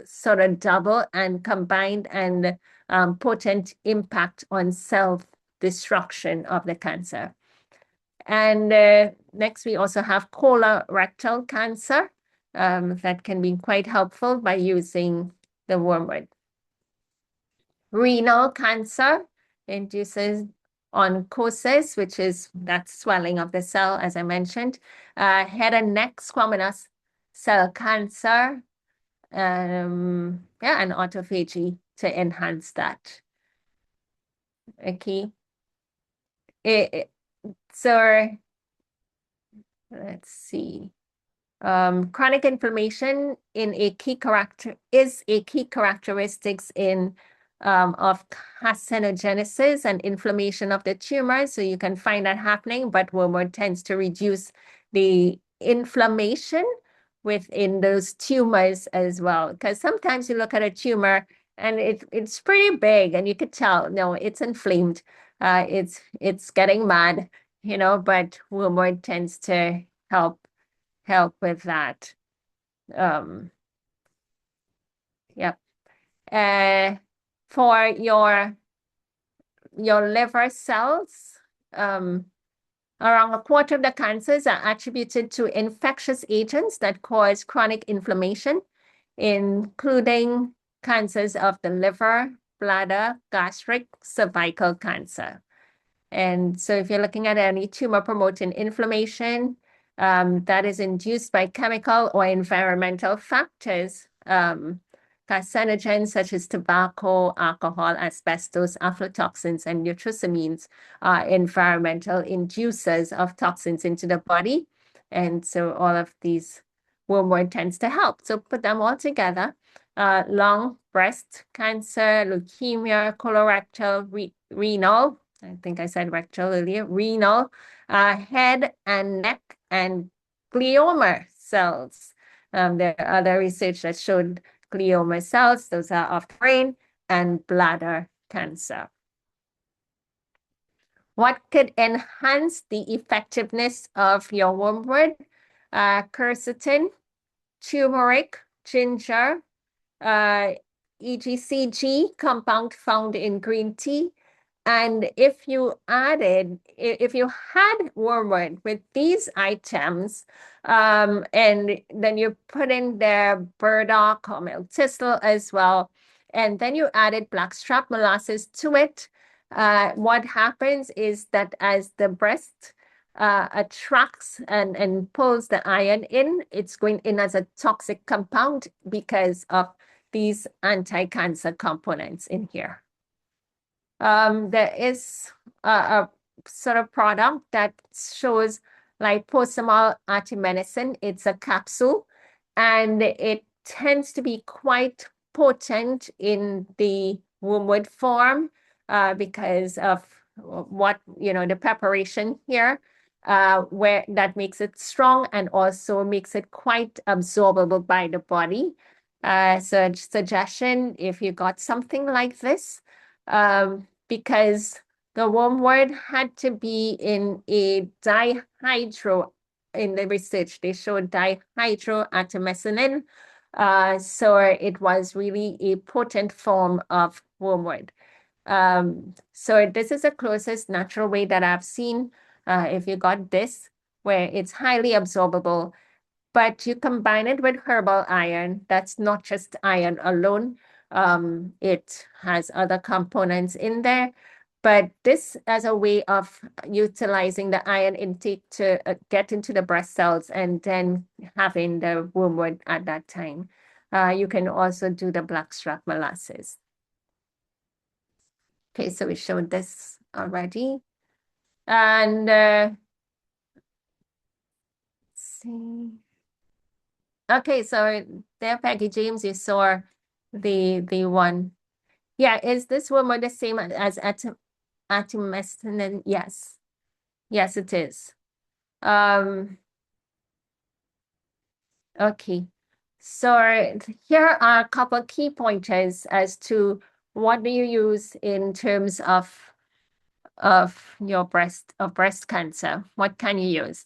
sort of double and combined and potent impact on cell destruction of the cancer. And next, we also have colorectal cancer that can be quite helpful by using the wormwood. Renal cancer induces oncosis, which is that swelling of the cell, as I mentioned. Head and neck squamous cell cancer, and autophagy to enhance that. Okay. So let's see. Chronic inflammation is a key characteristics of carcinogenesis and inflammation of the tumor. So you can find that happening, but wormwood tends to reduce the inflammation within those tumors as well. Because sometimes you look at a tumor and it's pretty big, and you could tell, no, it's inflamed. It's getting mad, but wormwood tends to help with that. Yep. For your liver cells, around a quarter of the cancers are attributed to infectious agents that cause chronic inflammation, including cancers of the liver, bladder, gastric, cervical cancer. And so if you're looking at any tumor promoting inflammation, that is induced by chemical or environmental factors, carcinogens such as tobacco, alcohol, asbestos, aflatoxins, and nitrosamines are environmental inducers of toxins into the body. And so all of these wormwood tends to help. So put them all together. Lung, breast cancer, leukemia, colorectal, renal, I think I said rectal earlier, renal, head and neck, and glioma cells. There are other research that showed glioma cells, those are of the brain, and bladder cancer. What could enhance the effectiveness of your wormwood? Quercetin, turmeric, ginger, EGCG compound found in green tea. And if you had wormwood with these items, and then you put in their burdock or milk thistle as well, and then you added blackstrap molasses to it, what happens is that as the breast attracts and pulls the iron in, it's going in as a toxic compound because of these anti-cancer components in here. There is a sort of product that shows liposomal artemisinin. It's a capsule, and it tends to be quite potent in the wormwood form because of what, the preparation here, where that makes it strong and also makes it quite absorbable by the body. So suggestion, if you got something like this, because the wormwood had to be in a dihydro, in the research, they showed dihydroartemisinin. So it was really a potent form of wormwood. So this is the closest natural way that I've seen. If you got this, where it's highly absorbable, but you combine it with herbal iron, that's not just iron alone. It has other components in there, but this as a way of utilizing the iron intake to get into the breast cells and then having the wormwood at that time. You can also do the blackstrap molasses. Okay, so we showed this already. And let's see. Okay, so there, Peggy James, you saw the one. Yeah, is this wormwood the same as artemisinin? Yes. Yes, it is. Okay. So here are a couple of key pointers as to what do you use in terms of of your breast cancer. What can you use?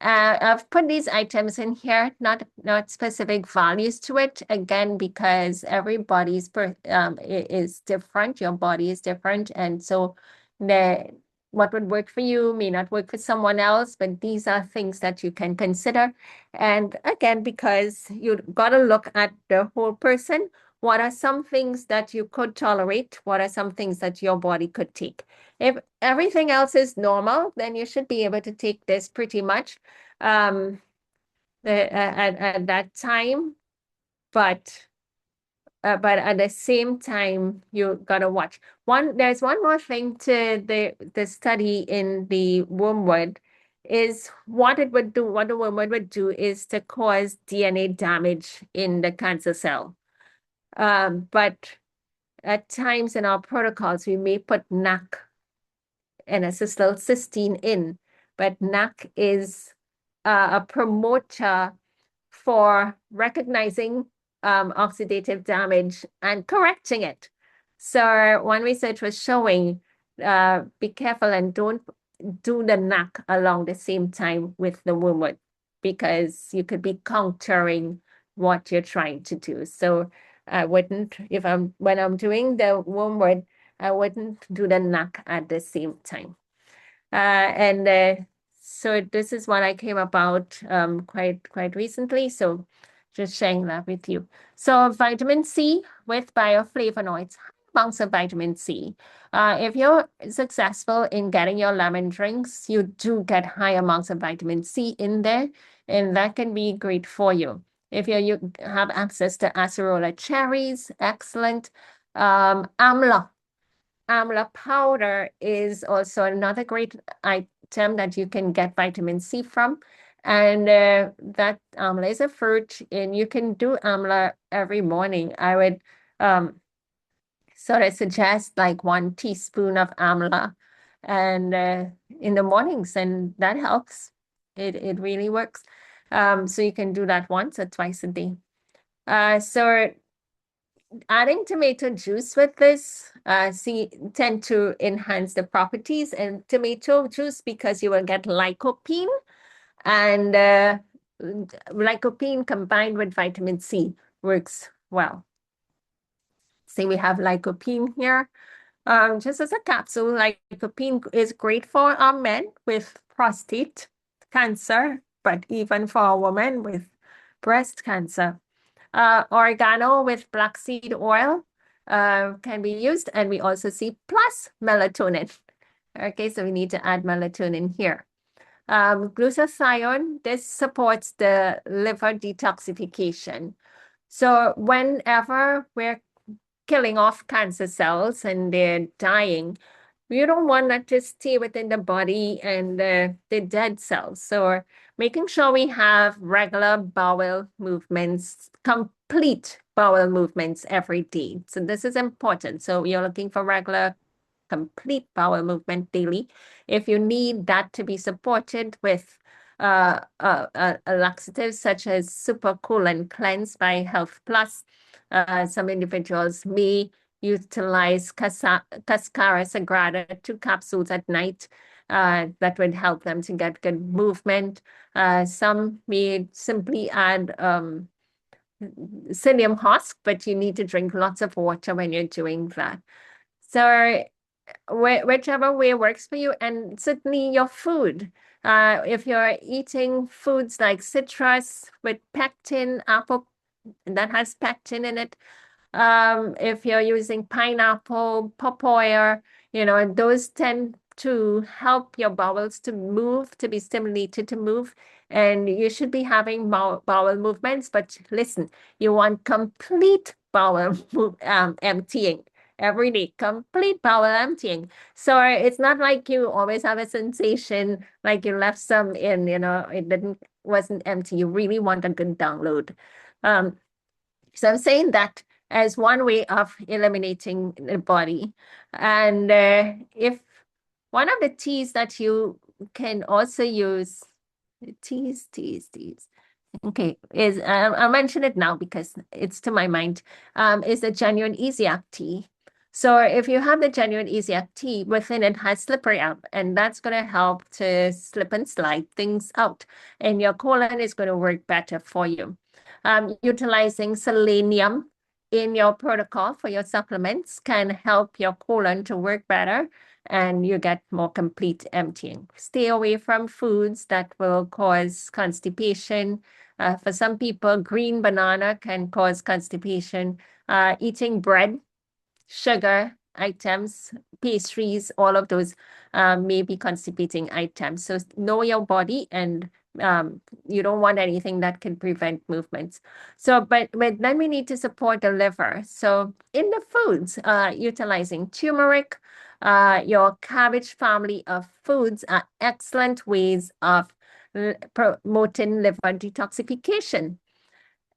I've put these items in here, not specific values to it, again, because everybody's is different. Your body is different, and so the what would work for you may not work for someone else. But these are things that you can consider. And again, because you've got to look at the whole person. What are some things that you could tolerate? What are some things that your body could take? If everything else is normal, then you should be able to take this pretty much um, at that time. But but at the same time, you gotta watch. There's one more thing to the study in the wormwood is what it would do. What the wormwood would do is to cause DNA damage in the cancer cell. But at times in our protocols, we may put NAC and acetylcysteine in, but NAC is a promoter for recognizing oxidative damage and correcting it. So one research was showing be careful and don't do the NAC along the same time with the wormwood because you could be countering what you're trying to do. So I wouldn't, if when I'm doing the wormwood, I wouldn't do the NAC at the same time. And so this is what I came about quite recently. So just sharing that with you. So vitamin C with bioflavonoids, high amounts of vitamin C. If you're successful in getting your lemon drinks, you do get high amounts of vitamin C in there, and that can be great for you. If you have access to acerola cherries, excellent. Amla powder is also another great item that you can get vitamin C from. And that amla is a fruit, and you can do amla every morning. I would sort of suggest like 1 teaspoon of amla and in the mornings, and that helps. It really works. So you can do that once or twice a day. So adding tomato juice with this tend to enhance the properties and tomato juice because you will get lycopene and lycopene combined with vitamin C works well. See, we have lycopene here. Just as a capsule, lycopene is great for our men with prostate cancer, but even for a woman with breast cancer. Oregano with black seed oil can be used, and we also see plus melatonin. Okay, so we need to add melatonin here. Glutathione, this supports the liver detoxification. So whenever we're killing off cancer cells and they're dying, you don't want that to stay within the body and the dead cells. So making sure we have regular bowel movements, complete bowel movements every day. So this is important. So you're looking for regular, complete bowel movement daily. If you need that to be supported with a laxative such as Super Colon Cleanse by Health Plus, some individuals may utilize Cascara Sagrada, 2 capsules at night. That would help them to get good movement. Some may simply add psyllium husk, but you need to drink lots of water when you're doing that. So whichever way works for you, and certainly your food. If you're eating foods like citrus with pectin, apple that has pectin in it, if you're using pineapple, papaya, those tend to help your bowels to move, to be stimulated to move. And you should be having bowel movements. But listen, you want complete bowel emptying every day, complete bowel emptying. So it's not like you always have a sensation like you left some in, it wasn't empty. You really want a good download. So I'm saying that as one way of eliminating the body. And if one of the teas that you can also use, teas. Okay, I'll mention it now because it's to my mind, is the genuine Easy Up tea. So if you have the genuine easy tea, within it has slippery up, and that's going to help to slip and slide things out. And your colon is going to work better for you. Utilizing selenium in your protocol for your supplements can help your colon to work better and you get more complete emptying. Stay away from foods that will cause constipation. For some people, green banana can cause constipation. Eating bread, sugar items, pastries, all of those may be constipating items. So know your body and you don't want anything that can prevent movements. So, but then we need to support the liver. So in the foods, utilizing turmeric, your cabbage family of foods are excellent ways of promoting liver detoxification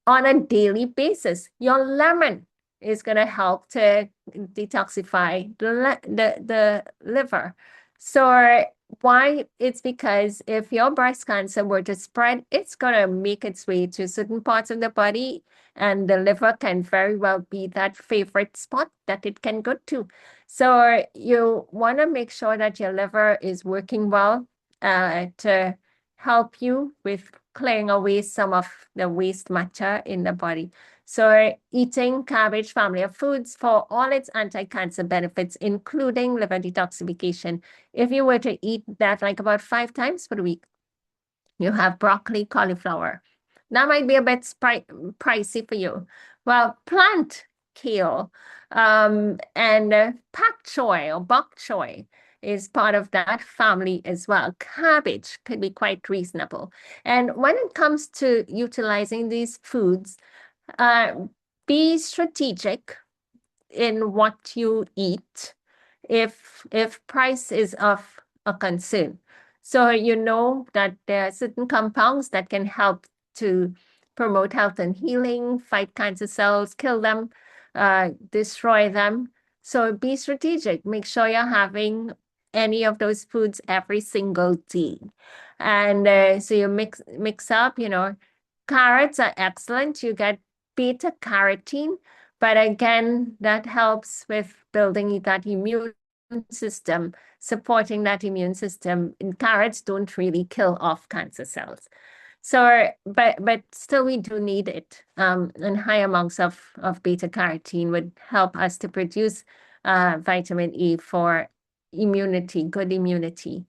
on a daily basis. Your lemon is going to help to detoxify the liver. So why? It's because if your breast cancer were to spread, it's going to make its way to certain parts of the body, and the liver can very well be that favorite spot that it can go to. So you want to make sure that your liver is working well to help you with clearing away some of the waste matter in the body. So eating cabbage family of foods for all its anti-cancer benefits, including liver detoxification. If you were to eat that like about 5 times per week, you have broccoli, cauliflower. That might be a bit pricey for you. Well, plant kale and pak choi or bok choy is part of that family as well. Cabbage could be quite reasonable. And when it comes to utilizing these foods, uh, be strategic in what you eat if price is of a concern. So you know that there are certain compounds that can help to promote health and healing, fight cancer cells, kill them, destroy them. So be strategic. Make sure you're having any of those foods every single day. And so you mix up, carrots are excellent. You get beta carotene, but again, that helps with building that immune system, supporting that immune system. And carrots don't really kill off cancer cells. So, but still we do need it. And high amounts of beta carotene would help us to produce vitamin E for immunity, good immunity.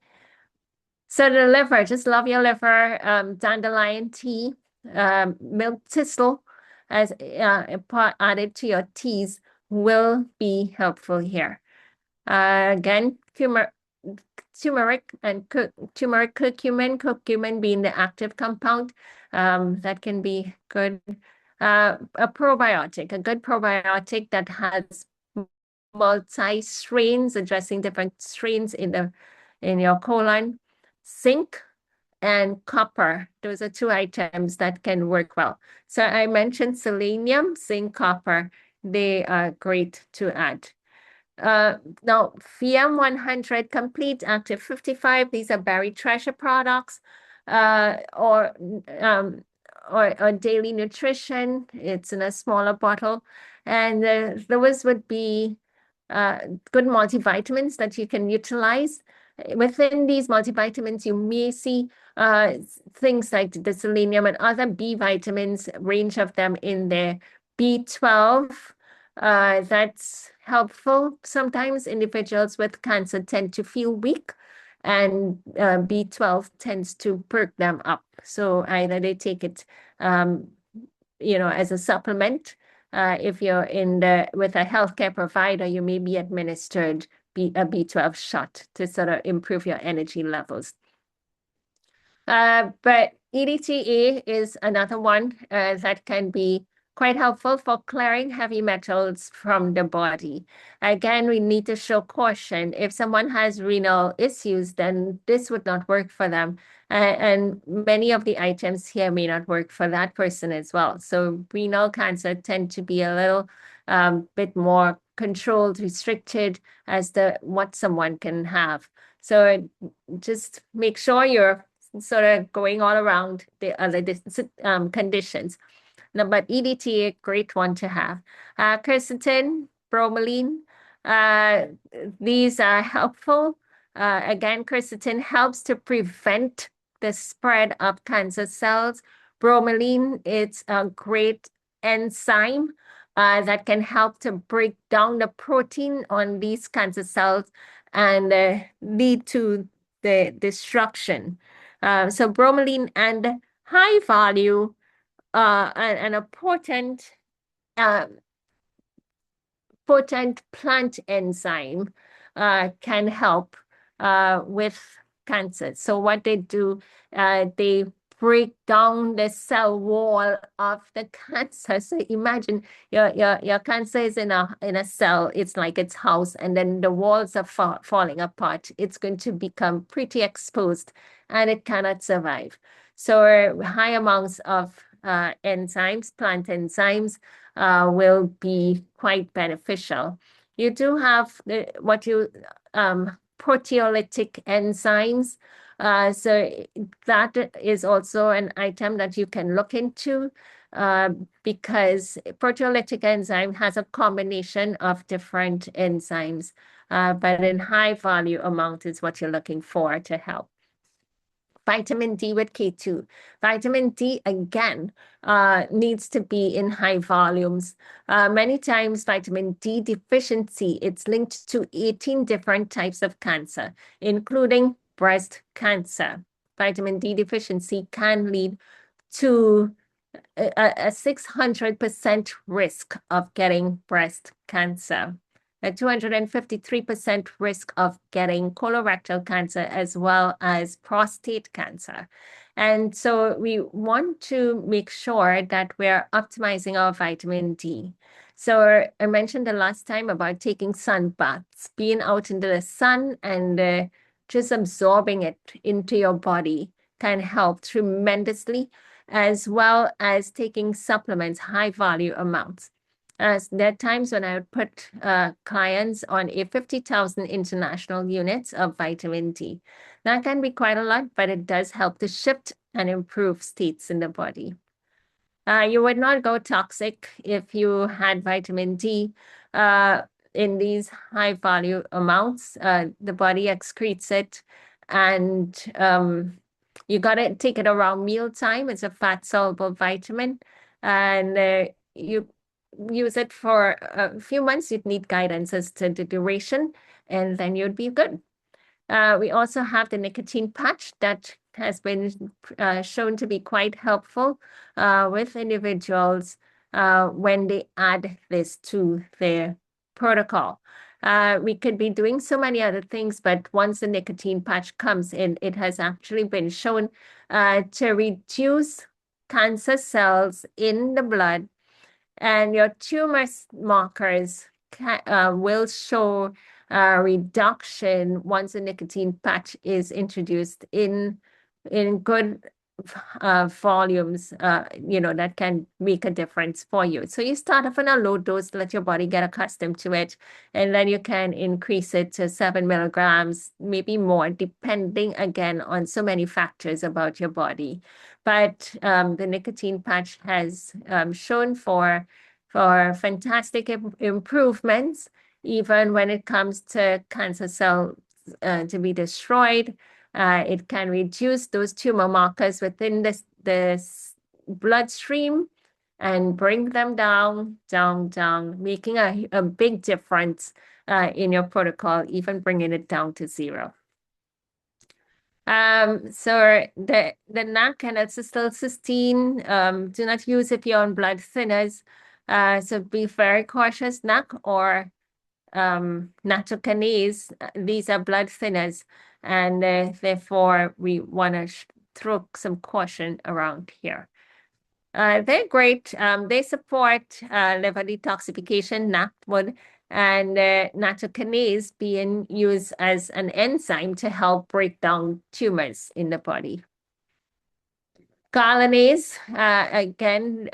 So the liver, just love your liver, dandelion tea, milk thistle as a part added to your teas will be helpful here. Again, turmeric and turmeric curcumin being the active compound, that can be good. A probiotic, a good probiotic that has multi-strains, addressing different strains in your colon. Zinc and copper. Those are two items that can work well. So I mentioned selenium, zinc, copper. They are great to add. Now, VM100 Complete Active 55, these are Berry Treasure products, or daily nutrition. It's in a smaller bottle. And those would be good multivitamins that you can utilize. Within these multivitamins, you may see things like the selenium and other B vitamins, range of them in there. B12, that's helpful. Sometimes individuals with cancer tend to feel weak, and B12 tends to perk them up. So either they take it, as a supplement. If you're with a healthcare provider, you may be administered a B12 shot to sort of improve your energy levels. But EDTA is another one that can be quite helpful for clearing heavy metals from the body. Again, we need to show caution. If someone has renal issues, then this would not work for them. And many of the items here may not work for that person as well. So renal cancer tend to be a little bit more controlled, restricted as to what someone can have. So just make sure you're sort of going all around the other conditions. Now, but EDTA, great one to have. Quercetin, bromelain, Uh, these are helpful. Again, quercetin helps to prevent the spread of cancer cells. Bromelain, it's a great enzyme that can help to break down the protein on these cancer cells and lead to the destruction. So bromelain and high value and a uh, potent plant enzyme can help with cancer. So what they do, they break down the cell wall of the cancer. So imagine your cancer is in a cell. It's like its house, and then the walls are falling apart. It's going to become pretty exposed, and it cannot survive. So high amounts of enzymes, plant enzymes, will be quite beneficial. You do have what you proteolytic enzymes. So that is also an item that you can look into uh, because proteolytic enzyme has a combination of different enzymes, but in high value amount is what you're looking for to help. Vitamin D with K2. Vitamin D, again, needs to be in high volumes. Many times, vitamin D deficiency, it's linked to 18 different types of cancer, including breast cancer. Vitamin D deficiency can lead to a 600% risk of getting breast cancer, a 253% risk of getting colorectal cancer, as well as prostate cancer. And so we want to make sure that we're optimizing our vitamin D. So I mentioned the last time about taking sun baths, being out into the sun and just absorbing it into your body can help tremendously, as well as taking supplements, high value amounts. There are times when I would put clients on a 50,000 international units of vitamin D. That can be quite a lot, but it does help to shift and improve states in the body. You would not go toxic if you had vitamin D in these high value amounts. The body excretes it, and you got to take it around mealtime. It's a fat soluble vitamin, and you use it for a few months. You'd need guidance as to the duration, and then you'd be good. We also have the nicotine patch that has been shown to be quite helpful with individuals when they add this to their protocol. We could be doing so many other things, but once the nicotine patch comes in, it has actually been shown to reduce cancer cells in the blood, and your tumor markers will show a reduction once a nicotine patch is introduced in good volumes, that can make a difference for you. So you start off on a low dose to let your body get accustomed to it, and then you can increase it to 7 milligrams, maybe more, depending again on so many factors about your body. But the nicotine patch has shown for fantastic improvements, even when it comes to cancer cells to be destroyed. It can reduce those tumor markers within the bloodstream and bring them down, down, down, making a big difference in your protocol, even bringing it down to 0. So the NAC and acetylcysteine, do not use if you're on blood thinners. So be very cautious. NAC or nattokinase, these are blood thinners, and therefore we want to throw some caution around here. They're great. They support liver detoxification, NAC would, and nattokinase being used as an enzyme to help break down tumors in the body. Garlic, again,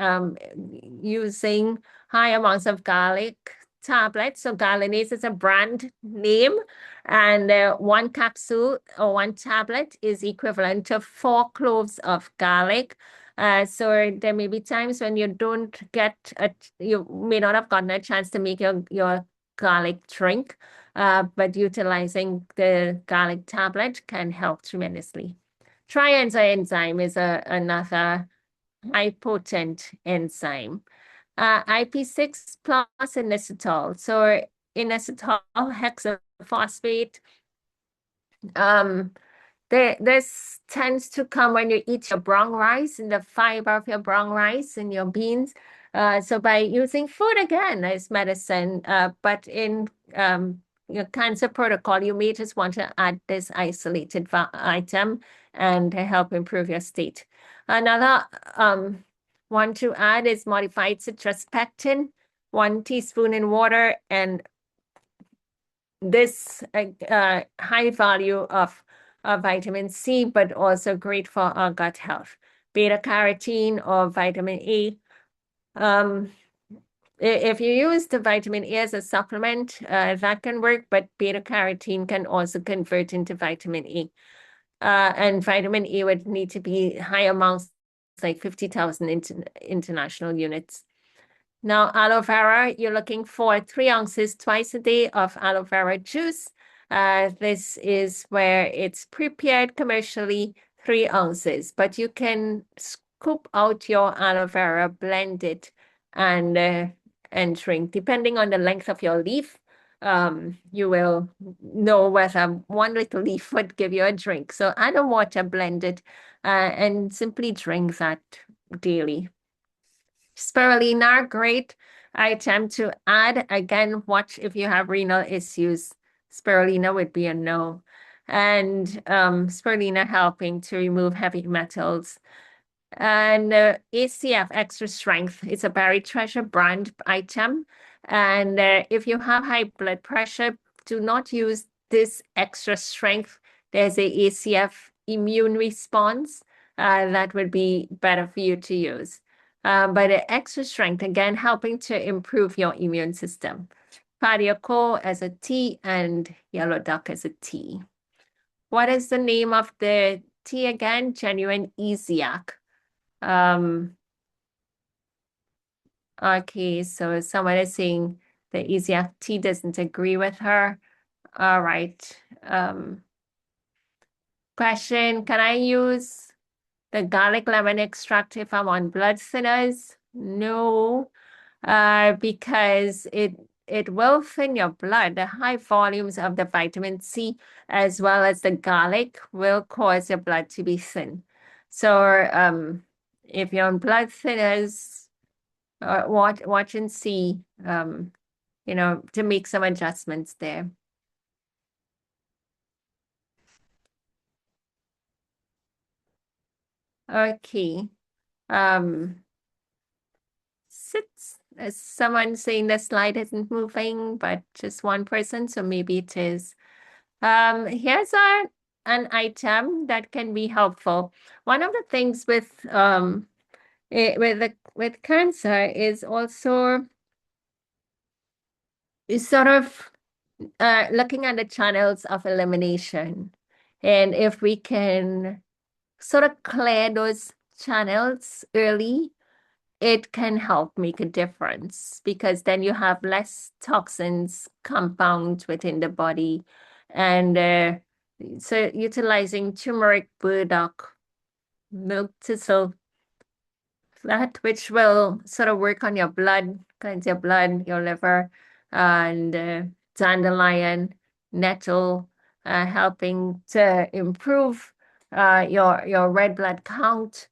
using high amounts of garlic tablets. So Garlic is a brand name, and one capsule or one tablet is equivalent to 4 cloves of garlic. So there may be times when you don't get you may not have gotten a chance to make your garlic drink, but utilizing the garlic tablet can help tremendously. Trienzyme is another high potent enzyme. IP6 plus inositol. So inositol hexaphosphate. Um, this tends to come when you eat your brown rice and the fiber of your brown rice and your beans. So by using food again as medicine, but in your cancer protocol, you may just want to add this isolated item and to help improve your state. Another one to add is modified citrus pectin, 1 teaspoon in water, and this high value of vitamin C, but also great for our gut health. Beta carotene or vitamin A. If you use the vitamin A as a supplement, that can work, but beta carotene can also convert into vitamin A. And vitamin A would need to be high amounts, like 50,000 international units. Now, aloe vera, you're looking for 3 ounces twice a day of aloe vera juice. This is where it's prepared commercially, 3 ounces, but you can scoop out your aloe vera, blend it, and drink. Depending on the length of your leaf, you will know whether one little leaf would give you a drink. So add a water, blend it, and simply drink that daily. Spirulina, great item to add. Again, watch if you have renal issues. Spirulina would be a no. And spirulina helping to remove heavy metals. And ACF Extra Strength, it's a Buried Treasure brand item. And if you have high blood pressure, do not use this extra strength. There's a ACF immune response that would be better for you to use. But the extra strength, again, helping to improve your immune system. Cardiaco as a T and yellow duck as a T. What is the name of the tea again? Genuine Easiac. Okay, so someone is saying the Easiac tea doesn't agree with her. All right. Question, can I use the garlic lemon extract if I'm on blood thinners? No, because it will thin your blood. The high volumes of the vitamin C as well as the garlic will cause your blood to be thin. So if you're on blood thinners, watch and see, to make some adjustments there. Okay. Someone saying the slide isn't moving, but just one person, so maybe it is. Here's an item that can be helpful. One of the things with with cancer is also sort of looking at the channels of elimination. And if we can sort of clear those channels early, it can help make a difference because then you have less toxins compound within the body. And so utilizing turmeric, burdock, milk thistle, that which will sort of work on your blood, cleanse your blood, your liver, and dandelion, nettle, helping to improve your red blood count.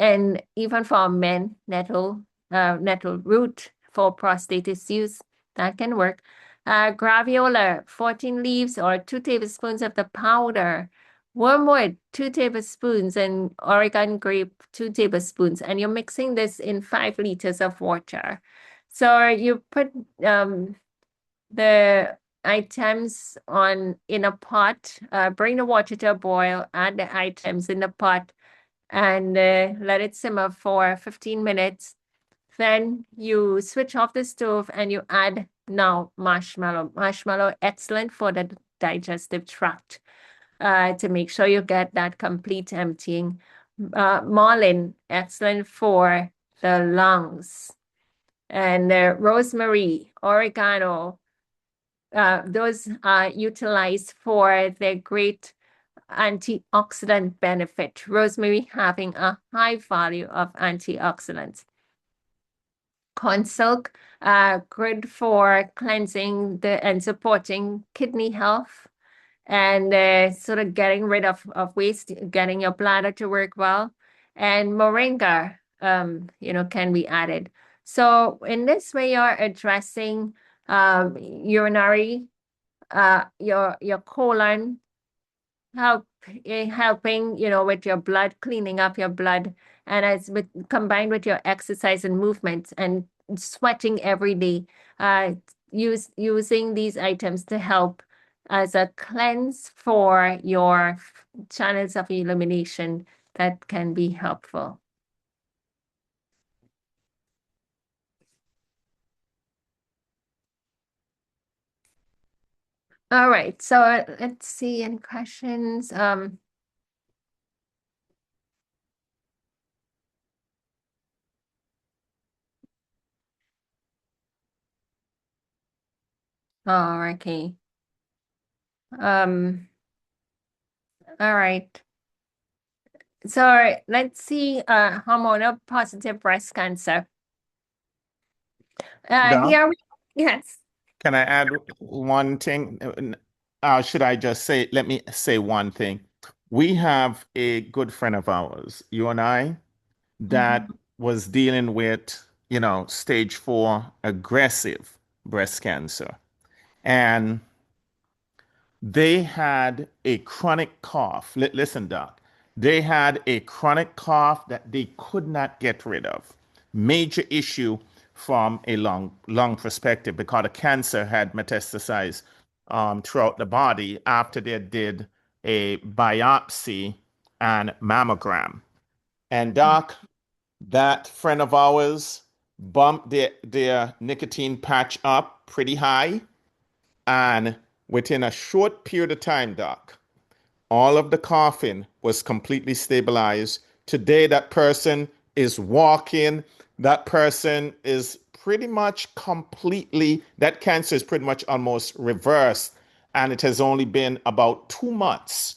And even for men, nettle root for prostate issues, that can work. Graviola, 14 leaves or 2 tablespoons of the powder. Wormwood, 2 tablespoons, and Oregon grape, 2 tablespoons. And you're mixing this in 5 liters of water. So you put the items in a pot, bring the water to a boil, add the items in the pot, and let it simmer for 15 minutes. Then you switch off the stove and you add now marshmallow. Marshmallow, excellent for the digestive tract to make sure you get that complete emptying. Marlin, excellent for the lungs. and rosemary, oregano. Those are utilized for their great antioxidant benefit. Rosemary having a high value of antioxidants. Corn silk, good for cleansing and supporting kidney health and sort of getting rid of waste, getting your bladder to work well. And moringa, can be added. So in this way, you're addressing urinary, your colon, helping, with your blood, cleaning up your blood, and combined with your exercise and movement and sweating every day, using these items to help as a cleanse for your channels of elimination that can be helpful. All right, so let's see any questions. Oh, okay. Um, all right. So let's see hormonal positive breast cancer. Doc, Here we, yes. can I add one thing? Should I just say, let me say one thing. We have a good friend of ours, you and I, that Mhm. was dealing with, stage 4 aggressive breast cancer. And they had a chronic cough. Listen, doc. They had a chronic cough that they could not get rid of. Major issue from a lung perspective because the cancer had metastasized throughout the body after they did a biopsy and mammogram. And doc, that friend of ours bumped their nicotine patch up pretty high, and within a short period of time, doc, all of the coughing was completely stabilized. Today, that person is walking. That person is pretty much completely, that cancer is pretty much almost reversed. And it has only been about 2 months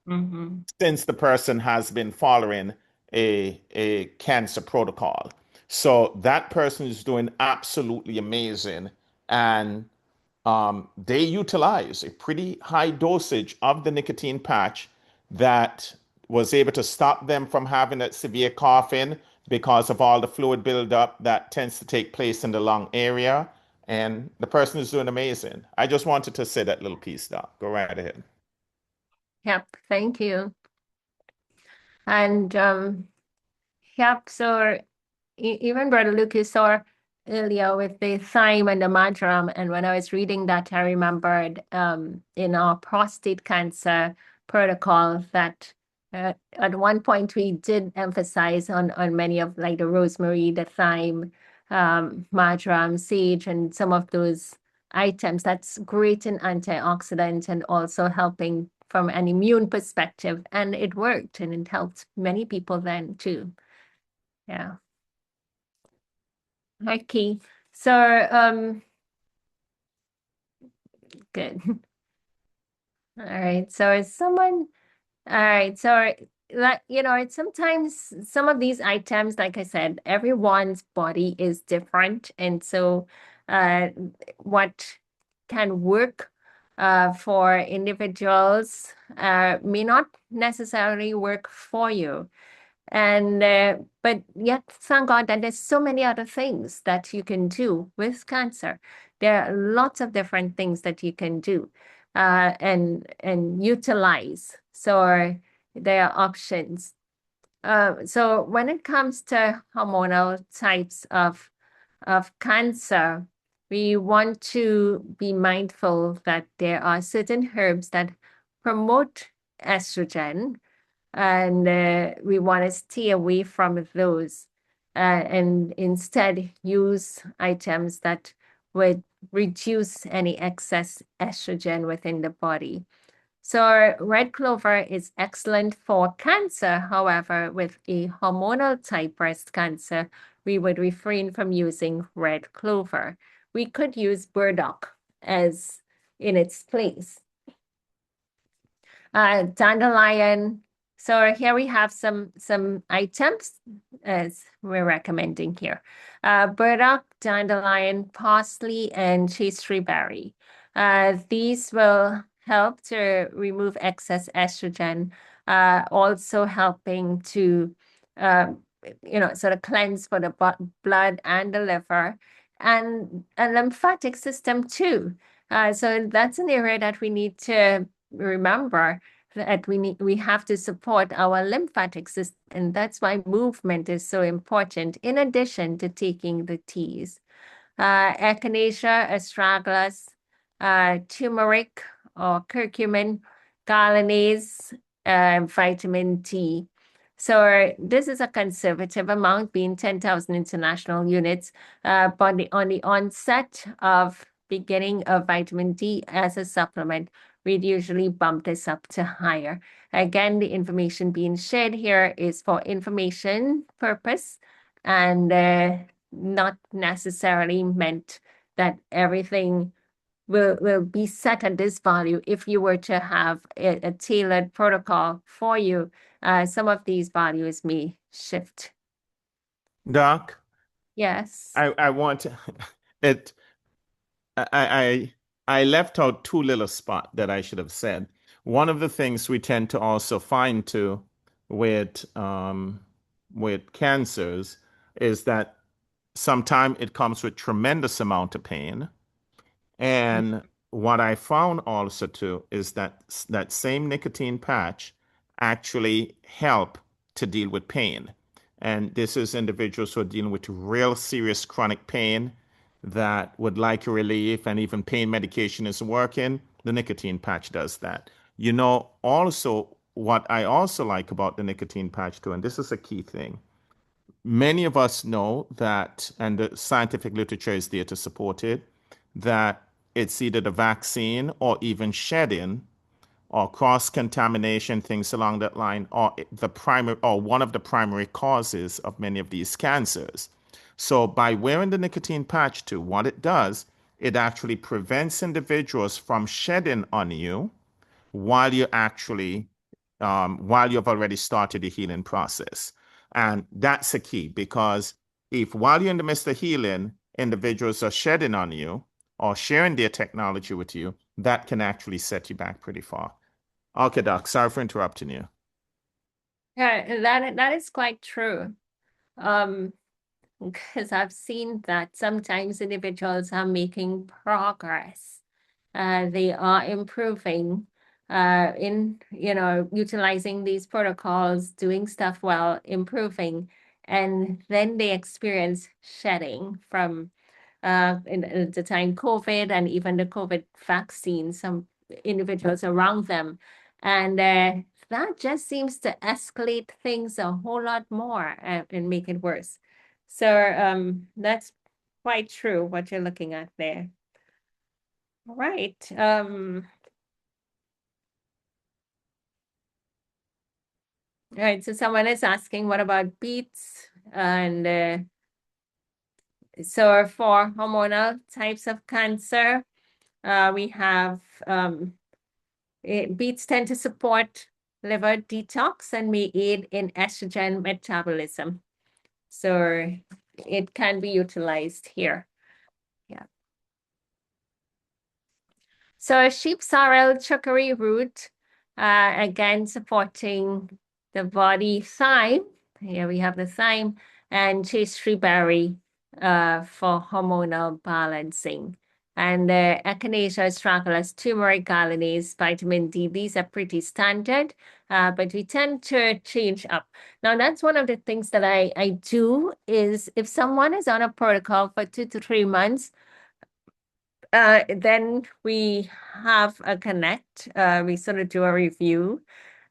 Mm-hmm. since the person has been following a cancer protocol. So that person is doing absolutely amazing. And they utilize a pretty high dosage of the nicotine patch that was able to stop them from having that severe coughing because of all the fluid buildup that tends to take place in the lung area. And the person is doing amazing. I just wanted to say that little piece, Doc. Go right ahead. Yep, thank you. And yep, so even Brother Lucas saw earlier with the thyme and the marjoram, and when I was reading that, I remembered in our prostate cancer protocol that at one point we did emphasize on many of like the rosemary, the thyme, marjoram, sage, and some of those items. That's great in antioxidant and also helping from an immune perspective. And it worked and it helped many people then too. Yeah. Okay. So, good. All right. So is someone, all right. So that, it's sometimes some of these items, like I said, everyone's body is different. And so, uh, what can work, for individuals, may not necessarily work for you. And but yet, thank God that there's so many other things that you can do with cancer. There are lots of different things that you can do, and utilize. So there are options. So when it comes to hormonal types of cancer, we want to be mindful that there are certain herbs that promote estrogen, and we want to stay away from those, and instead use items that would reduce any excess estrogen within the body. So red clover is excellent for cancer. However, with a hormonal type breast cancer, we would refrain from using red clover. We could use burdock as in its place. Dandelion. So here we have some items as we're recommending here. Burdock, dandelion, parsley, and chasteberry berry. These will help to remove excess estrogen, also helping to uh, sort of cleanse for the blood and the liver and a lymphatic system too. So that's an area that we need to remember that we have to support our lymphatic system, and that's why movement is so important in addition to taking the teas. Echinacea astragalus, turmeric or curcumin, galanase, vitamin D. So this is a conservative amount, being 10,000 international units, but on the onset of beginning of vitamin D as a supplement, we'd usually bump this up to higher. Again, the information being shared here is for information purpose and not necessarily meant that everything will be set at this value. If you were to have a tailored protocol for you, some of these values may shift. Doc, Yes. I want it. I I left out two little spot that I should have said. One of the things we tend to also find too with cancers is that sometimes it comes with tremendous amount of pain. And what I found also too is that that same nicotine patch actually help to deal with pain. And this is individuals who are dealing with real serious chronic pain that would like a relief, and even pain medication isn't working. The nicotine patch does that. You know, also what I also like about the nicotine patch too, and this is a key thing. Many of us know that, and the scientific literature is there to support it, that it's either the vaccine or even shedding or cross-contamination, things along that line, or the primary or one of the primary causes of many of these cancers. So by wearing the nicotine patch too, what it does, it actually prevents individuals from shedding on you while you actually while you've already started the healing process. And that's a key because if while you're in the midst of healing, individuals are shedding on you or sharing their technology with you, that can actually set you back pretty far. Okay, Doc, sorry for interrupting you. Yeah, that is quite true. Um, because I've seen that sometimes individuals are making progress. They are improving in, utilizing these protocols, doing stuff well, improving, and then they experience shedding from in the time COVID and even the COVID vaccine, some individuals around them. And that just seems to escalate things a whole lot more and make it worse. So that's quite true what you're looking at there. All right. All right. So someone is asking, what about beets? And so for hormonal types of cancer, we have beets tend to support liver detox and may aid in estrogen metabolism. So it can be utilized here. Yeah. So sheep sorrel chicory root, again supporting the body thyme. Here we have the thyme and chasteberry berry for hormonal balancing. And echinacea astragalus, turmeric, galanase, vitamin D. These are pretty standard, but we tend to change up. Now, that's one of the things that I do is if someone is on a protocol for 2 to 3 months, then we have a connect. We sort of do a review,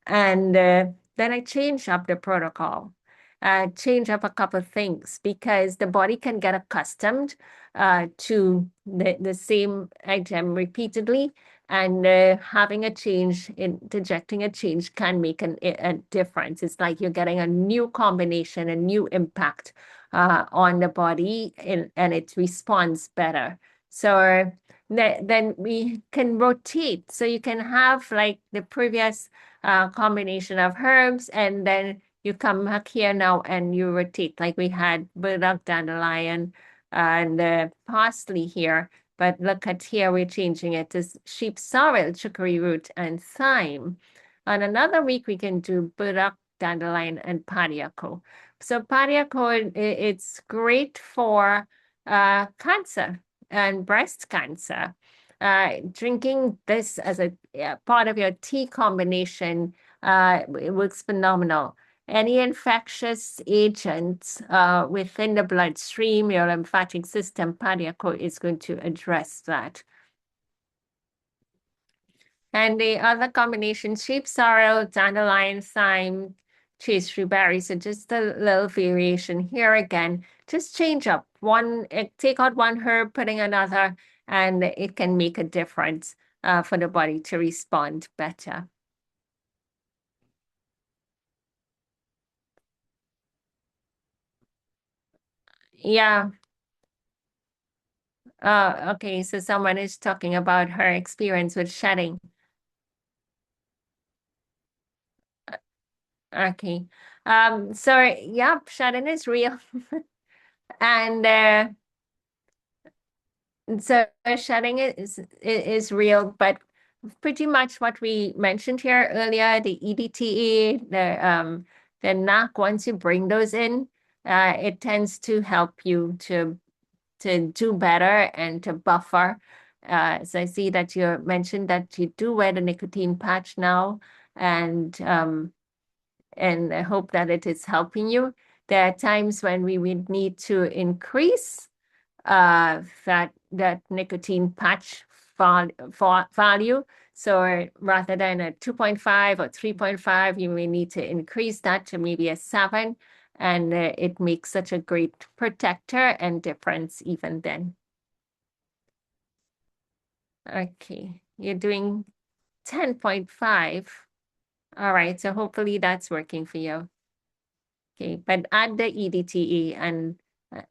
and then I change up the protocol, change up a couple of things because the body can get accustomed to the same item repeatedly, and having a change, interjecting a change can make a difference. It's like you're getting a new combination, a new impact on the body and it responds better. So then we can rotate. So you can have like the previous combination of herbs, and then you come back here now and you rotate. Like we had burdock, dandelion, and parsley here. But look at here, we're changing it to sheep sorrel, chicory root, and thyme. On another week, we can do burdock, dandelion, and padiaco. So padiaco, it's great for cancer and breast cancer. Drinking this as a part of your tea combination, it works phenomenal. Any infectious agents within the bloodstream, your lymphatic system, padiaco is going to address that. And the other combination, sheep sorrel, dandelion, thyme, chasteberry berry. So just a little variation here again. Just change up one, take out one herb, putting another, and it can make a difference for the body to respond better. Yeah. Okay. So someone is talking about her experience with shedding. Okay. So yeah, shedding is real. And so shedding is real, but pretty much what we mentioned here earlier, the EDTA, the NAC, once you bring those in, it tends to help you to do better and to buffer. So I see that you mentioned that you do wear the nicotine patch now, and I hope that it is helping you. There are times when we would need to increase that nicotine patch value. So rather than a 2.5 or 3.5, you may need to increase that to maybe a 7. And it makes such a great protector and difference even then. Okay, you're doing 10.5. All right, so hopefully that's working for you. Okay, but add the EDTA and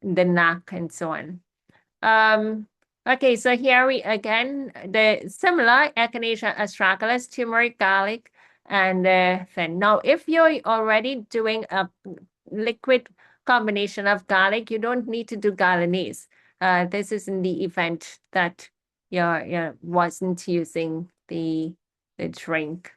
the NAC and so on. Okay, so here we again, the similar Echinacea astragalus, turmeric, garlic, and then now if you're already doing a liquid combination of garlic, you don't need to do Galanese. This is in the event that you wasn't using the drink.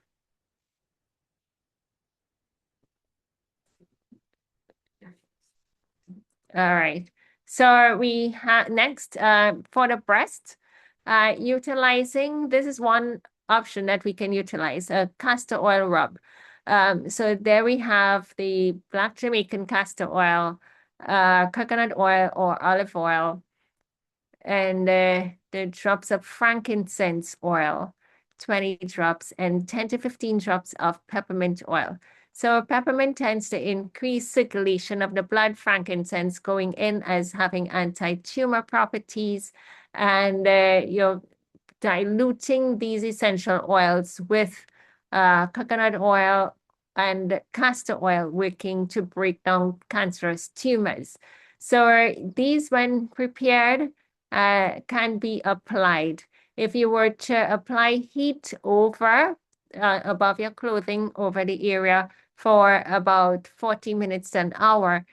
All right. So we have next for the breast, utilizing this is one option that we can utilize, a castor oil rub. So there we have the black Jamaican castor oil, coconut oil or olive oil, and the drops of frankincense oil, 20 drops, and 10 to 15 drops of peppermint oil. So peppermint tends to increase circulation of the blood, frankincense going in as having anti-tumor properties, and you're diluting these essential oils with coconut oil and castor oil working to break down cancerous tumors. So these, when prepared, can be applied. If you were to apply heat over above your clothing over the area for about 40 minutes to an hour,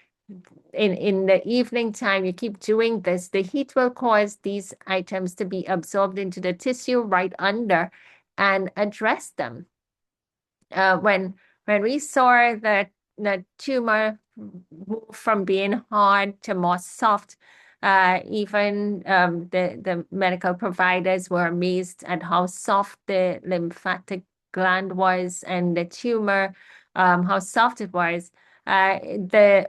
in the evening time, you keep doing this, the heat will cause these items to be absorbed into the tissue right under and address them. When we saw that the tumor move from being hard to more soft, even the medical providers were amazed at how soft the lymphatic gland was and the tumor, how soft it was. The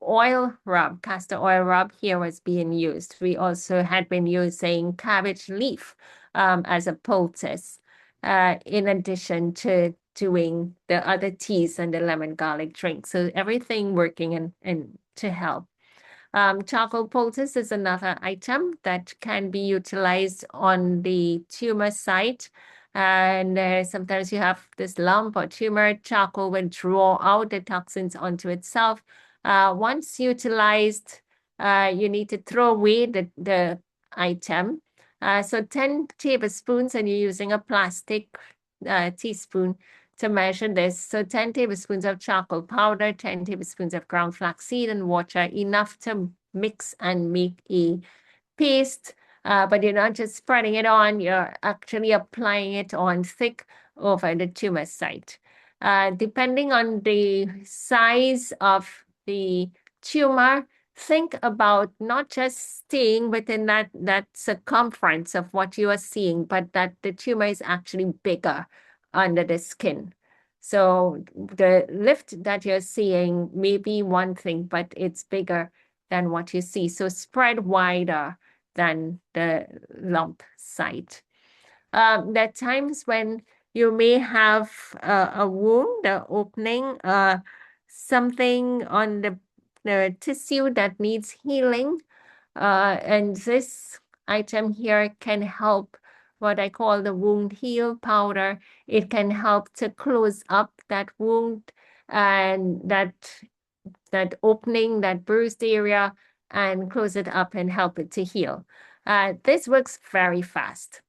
oil rub, castor oil rub here was being used. We also had been using cabbage leaf as a poultice in addition to doing the other teas and the lemon garlic drink. So everything working and to help. Charcoal poultice is another item that can be utilized on the tumor site. And sometimes you have this lump or tumor, charcoal will draw out the toxins onto itself. Once utilized, you need to throw away the item. So 10 tablespoons, and you're using a plastic teaspoon to measure this. So 10 tablespoons of charcoal powder, 10 tablespoons of ground flaxseed and water, enough to mix and make a paste, but you're not just spreading it on, you're actually applying it on thick over the tumor site. Depending on the size of the tumor, think about not just staying within that circumference of what you are seeing, but that the tumor is actually bigger under the skin. So the lift that you're seeing may be one thing, but it's bigger than what you see. So spread wider than the lump site. There are times when you may have a wound, the opening, something on the tissue that needs healing. And this item here can help what I call the wound heal powder. It can help to close up that wound and that opening, that bruised area, and close it up and help it to heal. This works very fast.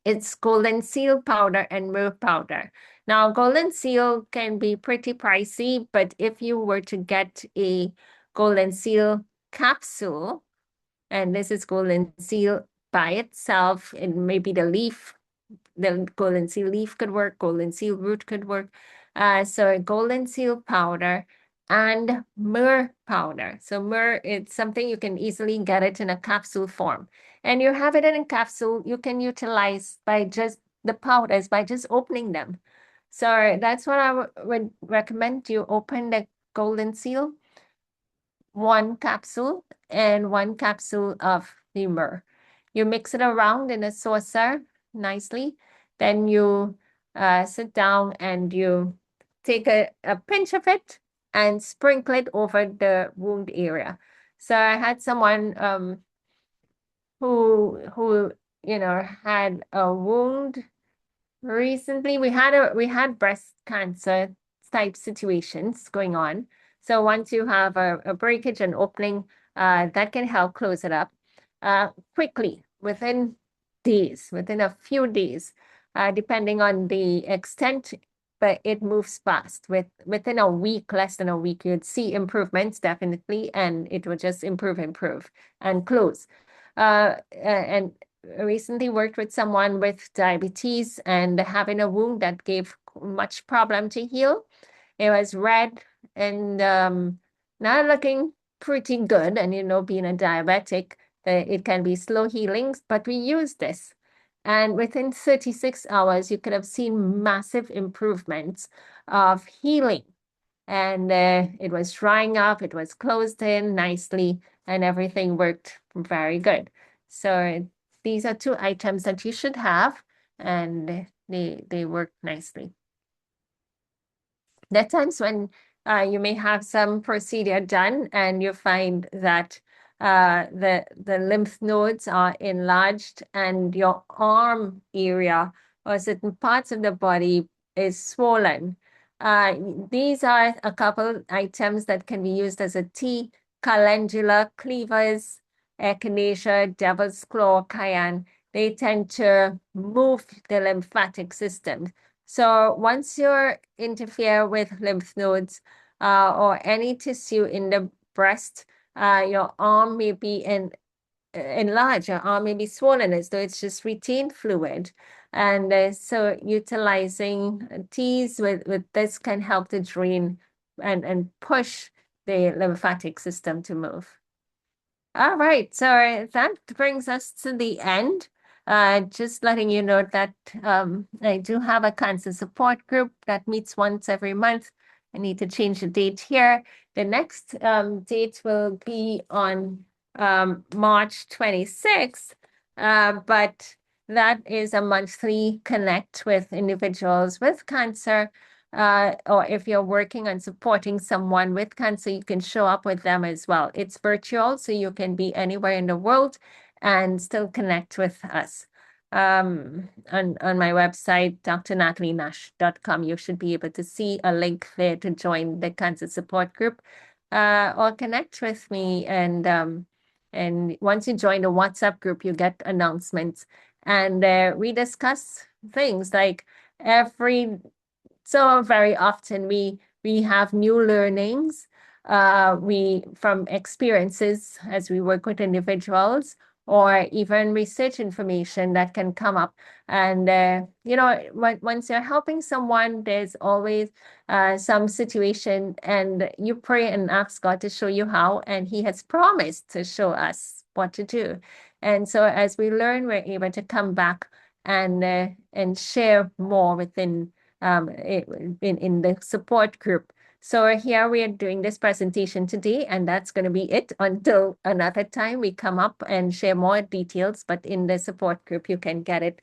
It's golden seal powder and myrrh powder. Now, golden seal can be pretty pricey, but if you were to get a golden seal capsule, and this is golden seal by itself, and maybe the golden seal leaf could work, golden seal root could work. So golden seal powder and myrrh powder. So myrrh, it's something you can easily get it in a capsule form. And you have it in a capsule you can utilize by just the powders, by just opening them. So that's what I would recommend. You open the golden seal, one capsule and one capsule of the myrrh. You mix it around in a saucer nicely. Then you sit down and you take a pinch of it and sprinkle it over the wound area. So I had someone who had a wound recently. We had breast cancer type situations going on. So once you have a breakage and opening, that can help close it up quickly within days, within a few days, depending on the extent, but it moves fast. Within a week, less than a week, you'd see improvements definitely, and it will just improve, and close. And recently worked with someone with diabetes and having a wound that gave much problem to heal. It was red and not looking pretty good. And being a diabetic, it can be slow healing, but we used this. And within 36 hours, you could have seen massive improvements of healing. And it was drying up, it was closed in nicely, and everything worked very good. So these are two items that you should have, and they work nicely. There are times when you may have some procedure done and you find that the lymph nodes are enlarged and your arm area or certain parts of the body is swollen. Uh, these are a couple items that can be used as a tea: calendula, cleavers, echinacea, devil's claw, cayenne. They tend to move the lymphatic system. So once you interfere with lymph nodes or any tissue in the breast, your arm may be enlarged, your arm may be swollen as though it's just retained fluid. And so utilizing teas with this can help to drain and push the lymphatic system to move. All right, so that brings us to the end. Just letting you know that I do have a cancer support group that meets once every month. I need to change the date here. The next date will be on March 26th, but that is a monthly connect with individuals with cancer. Or if you're working on supporting someone with cancer, you can show up with them as well. It's virtual, so you can be anywhere in the world and still connect with us. On my website, drnatalienash.com, you should be able to see a link there to join the cancer support group. or connect with me. And once you join the WhatsApp group, you get announcements. And we discuss things like every so very often we have new learnings we from experiences as we work with individuals or even research information that can come up. And once you're helping someone, there's always some situation, and you pray and ask God to show you how, and He has promised to show us what to do. And so as we learn, we're able to come back and share more within in the support group. So here we are doing this presentation today, and that's going to be it until another time we come up and share more details. But in the support group, you can get it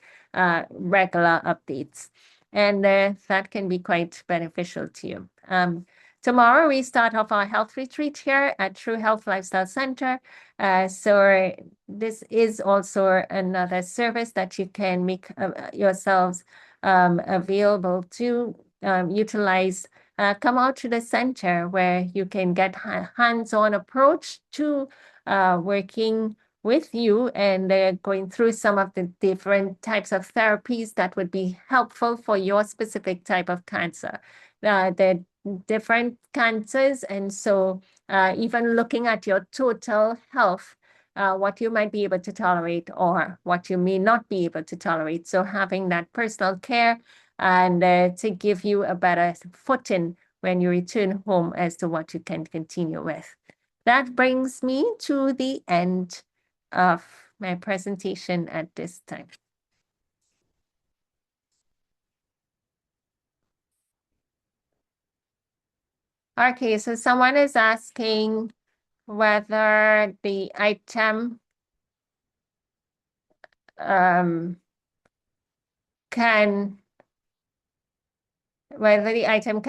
regular updates, and that can be quite beneficial to you. Tomorrow we start off our health retreat here at True Health Lifestyle Center. So this is also another service that you can make yourselves available to utilize. Come out to the center where you can get hands-on approach to working with you and going through some of the different types of therapies that would be helpful for your specific type of cancer. The different cancers, and so even looking at your total health, what you might be able to tolerate or what you may not be able to tolerate. So having that personal care and to give you a better footing when you return home as to what you can continue with. That brings me to the end of my presentation at this time. Okay, so someone is asking whether the item can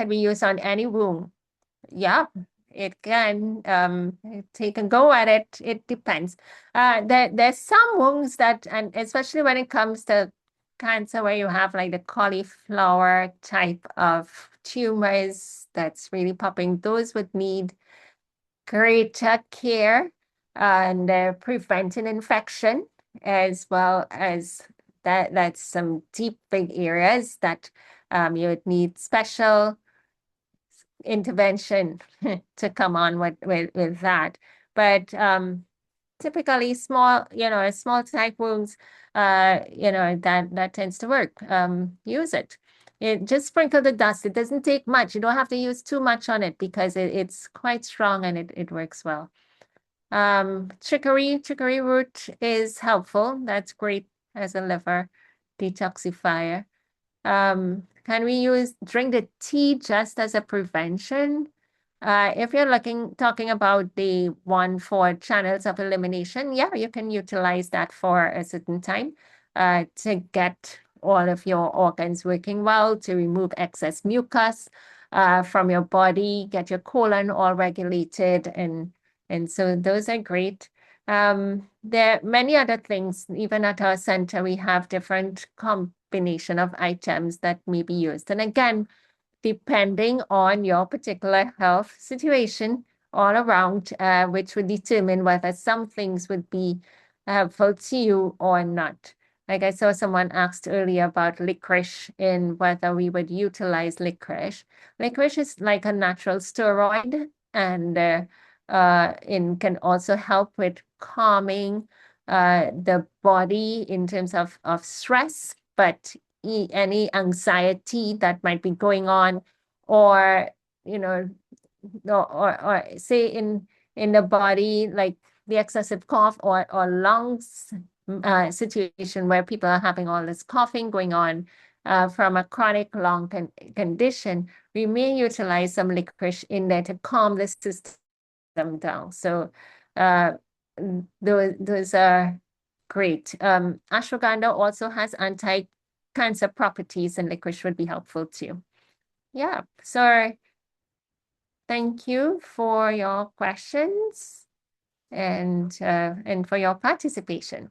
be used on any wound. Yeah, it can. Take a go at it. It depends. There's some wounds that, and especially when it comes to cancer, where you have like the cauliflower type of tumors that's really popping, those would need greater care and preventing infection, as well as that's some deep big areas that you would need special intervention to come on with that. But typically small, small type wounds, that tends to work. Use it. It just sprinkle the dust. It doesn't take much. You don't have to use too much on it because it's quite strong and it works well. Chicory root is helpful. That's great as a liver detoxifier. Can we drink the tea just as a prevention? If you're talking about the one for channels of elimination, yeah, you can utilize that for a certain time, to get all of your organs working well, to remove excess mucus, from your body, get your colon all regulated, and so those are great. There are many other things. Even at our center, we have different combination of items that may be used. And again, depending on your particular health situation all around, which would determine whether some things would be helpful to you or not. Like I saw someone asked earlier about licorice and whether we would utilize licorice. Licorice is like a natural steroid, and it can also help with calming the body in terms of stress, but any anxiety that might be going on, or or say in the body, like the excessive cough or lungs situation where people are having all this coughing going on from a chronic lung condition. We may utilize some licorice in there to calm the system down. So those are great. Ashwagandha also has anti-cancer properties, and licorice would be helpful too. Yeah, so thank you for your questions and for your participation.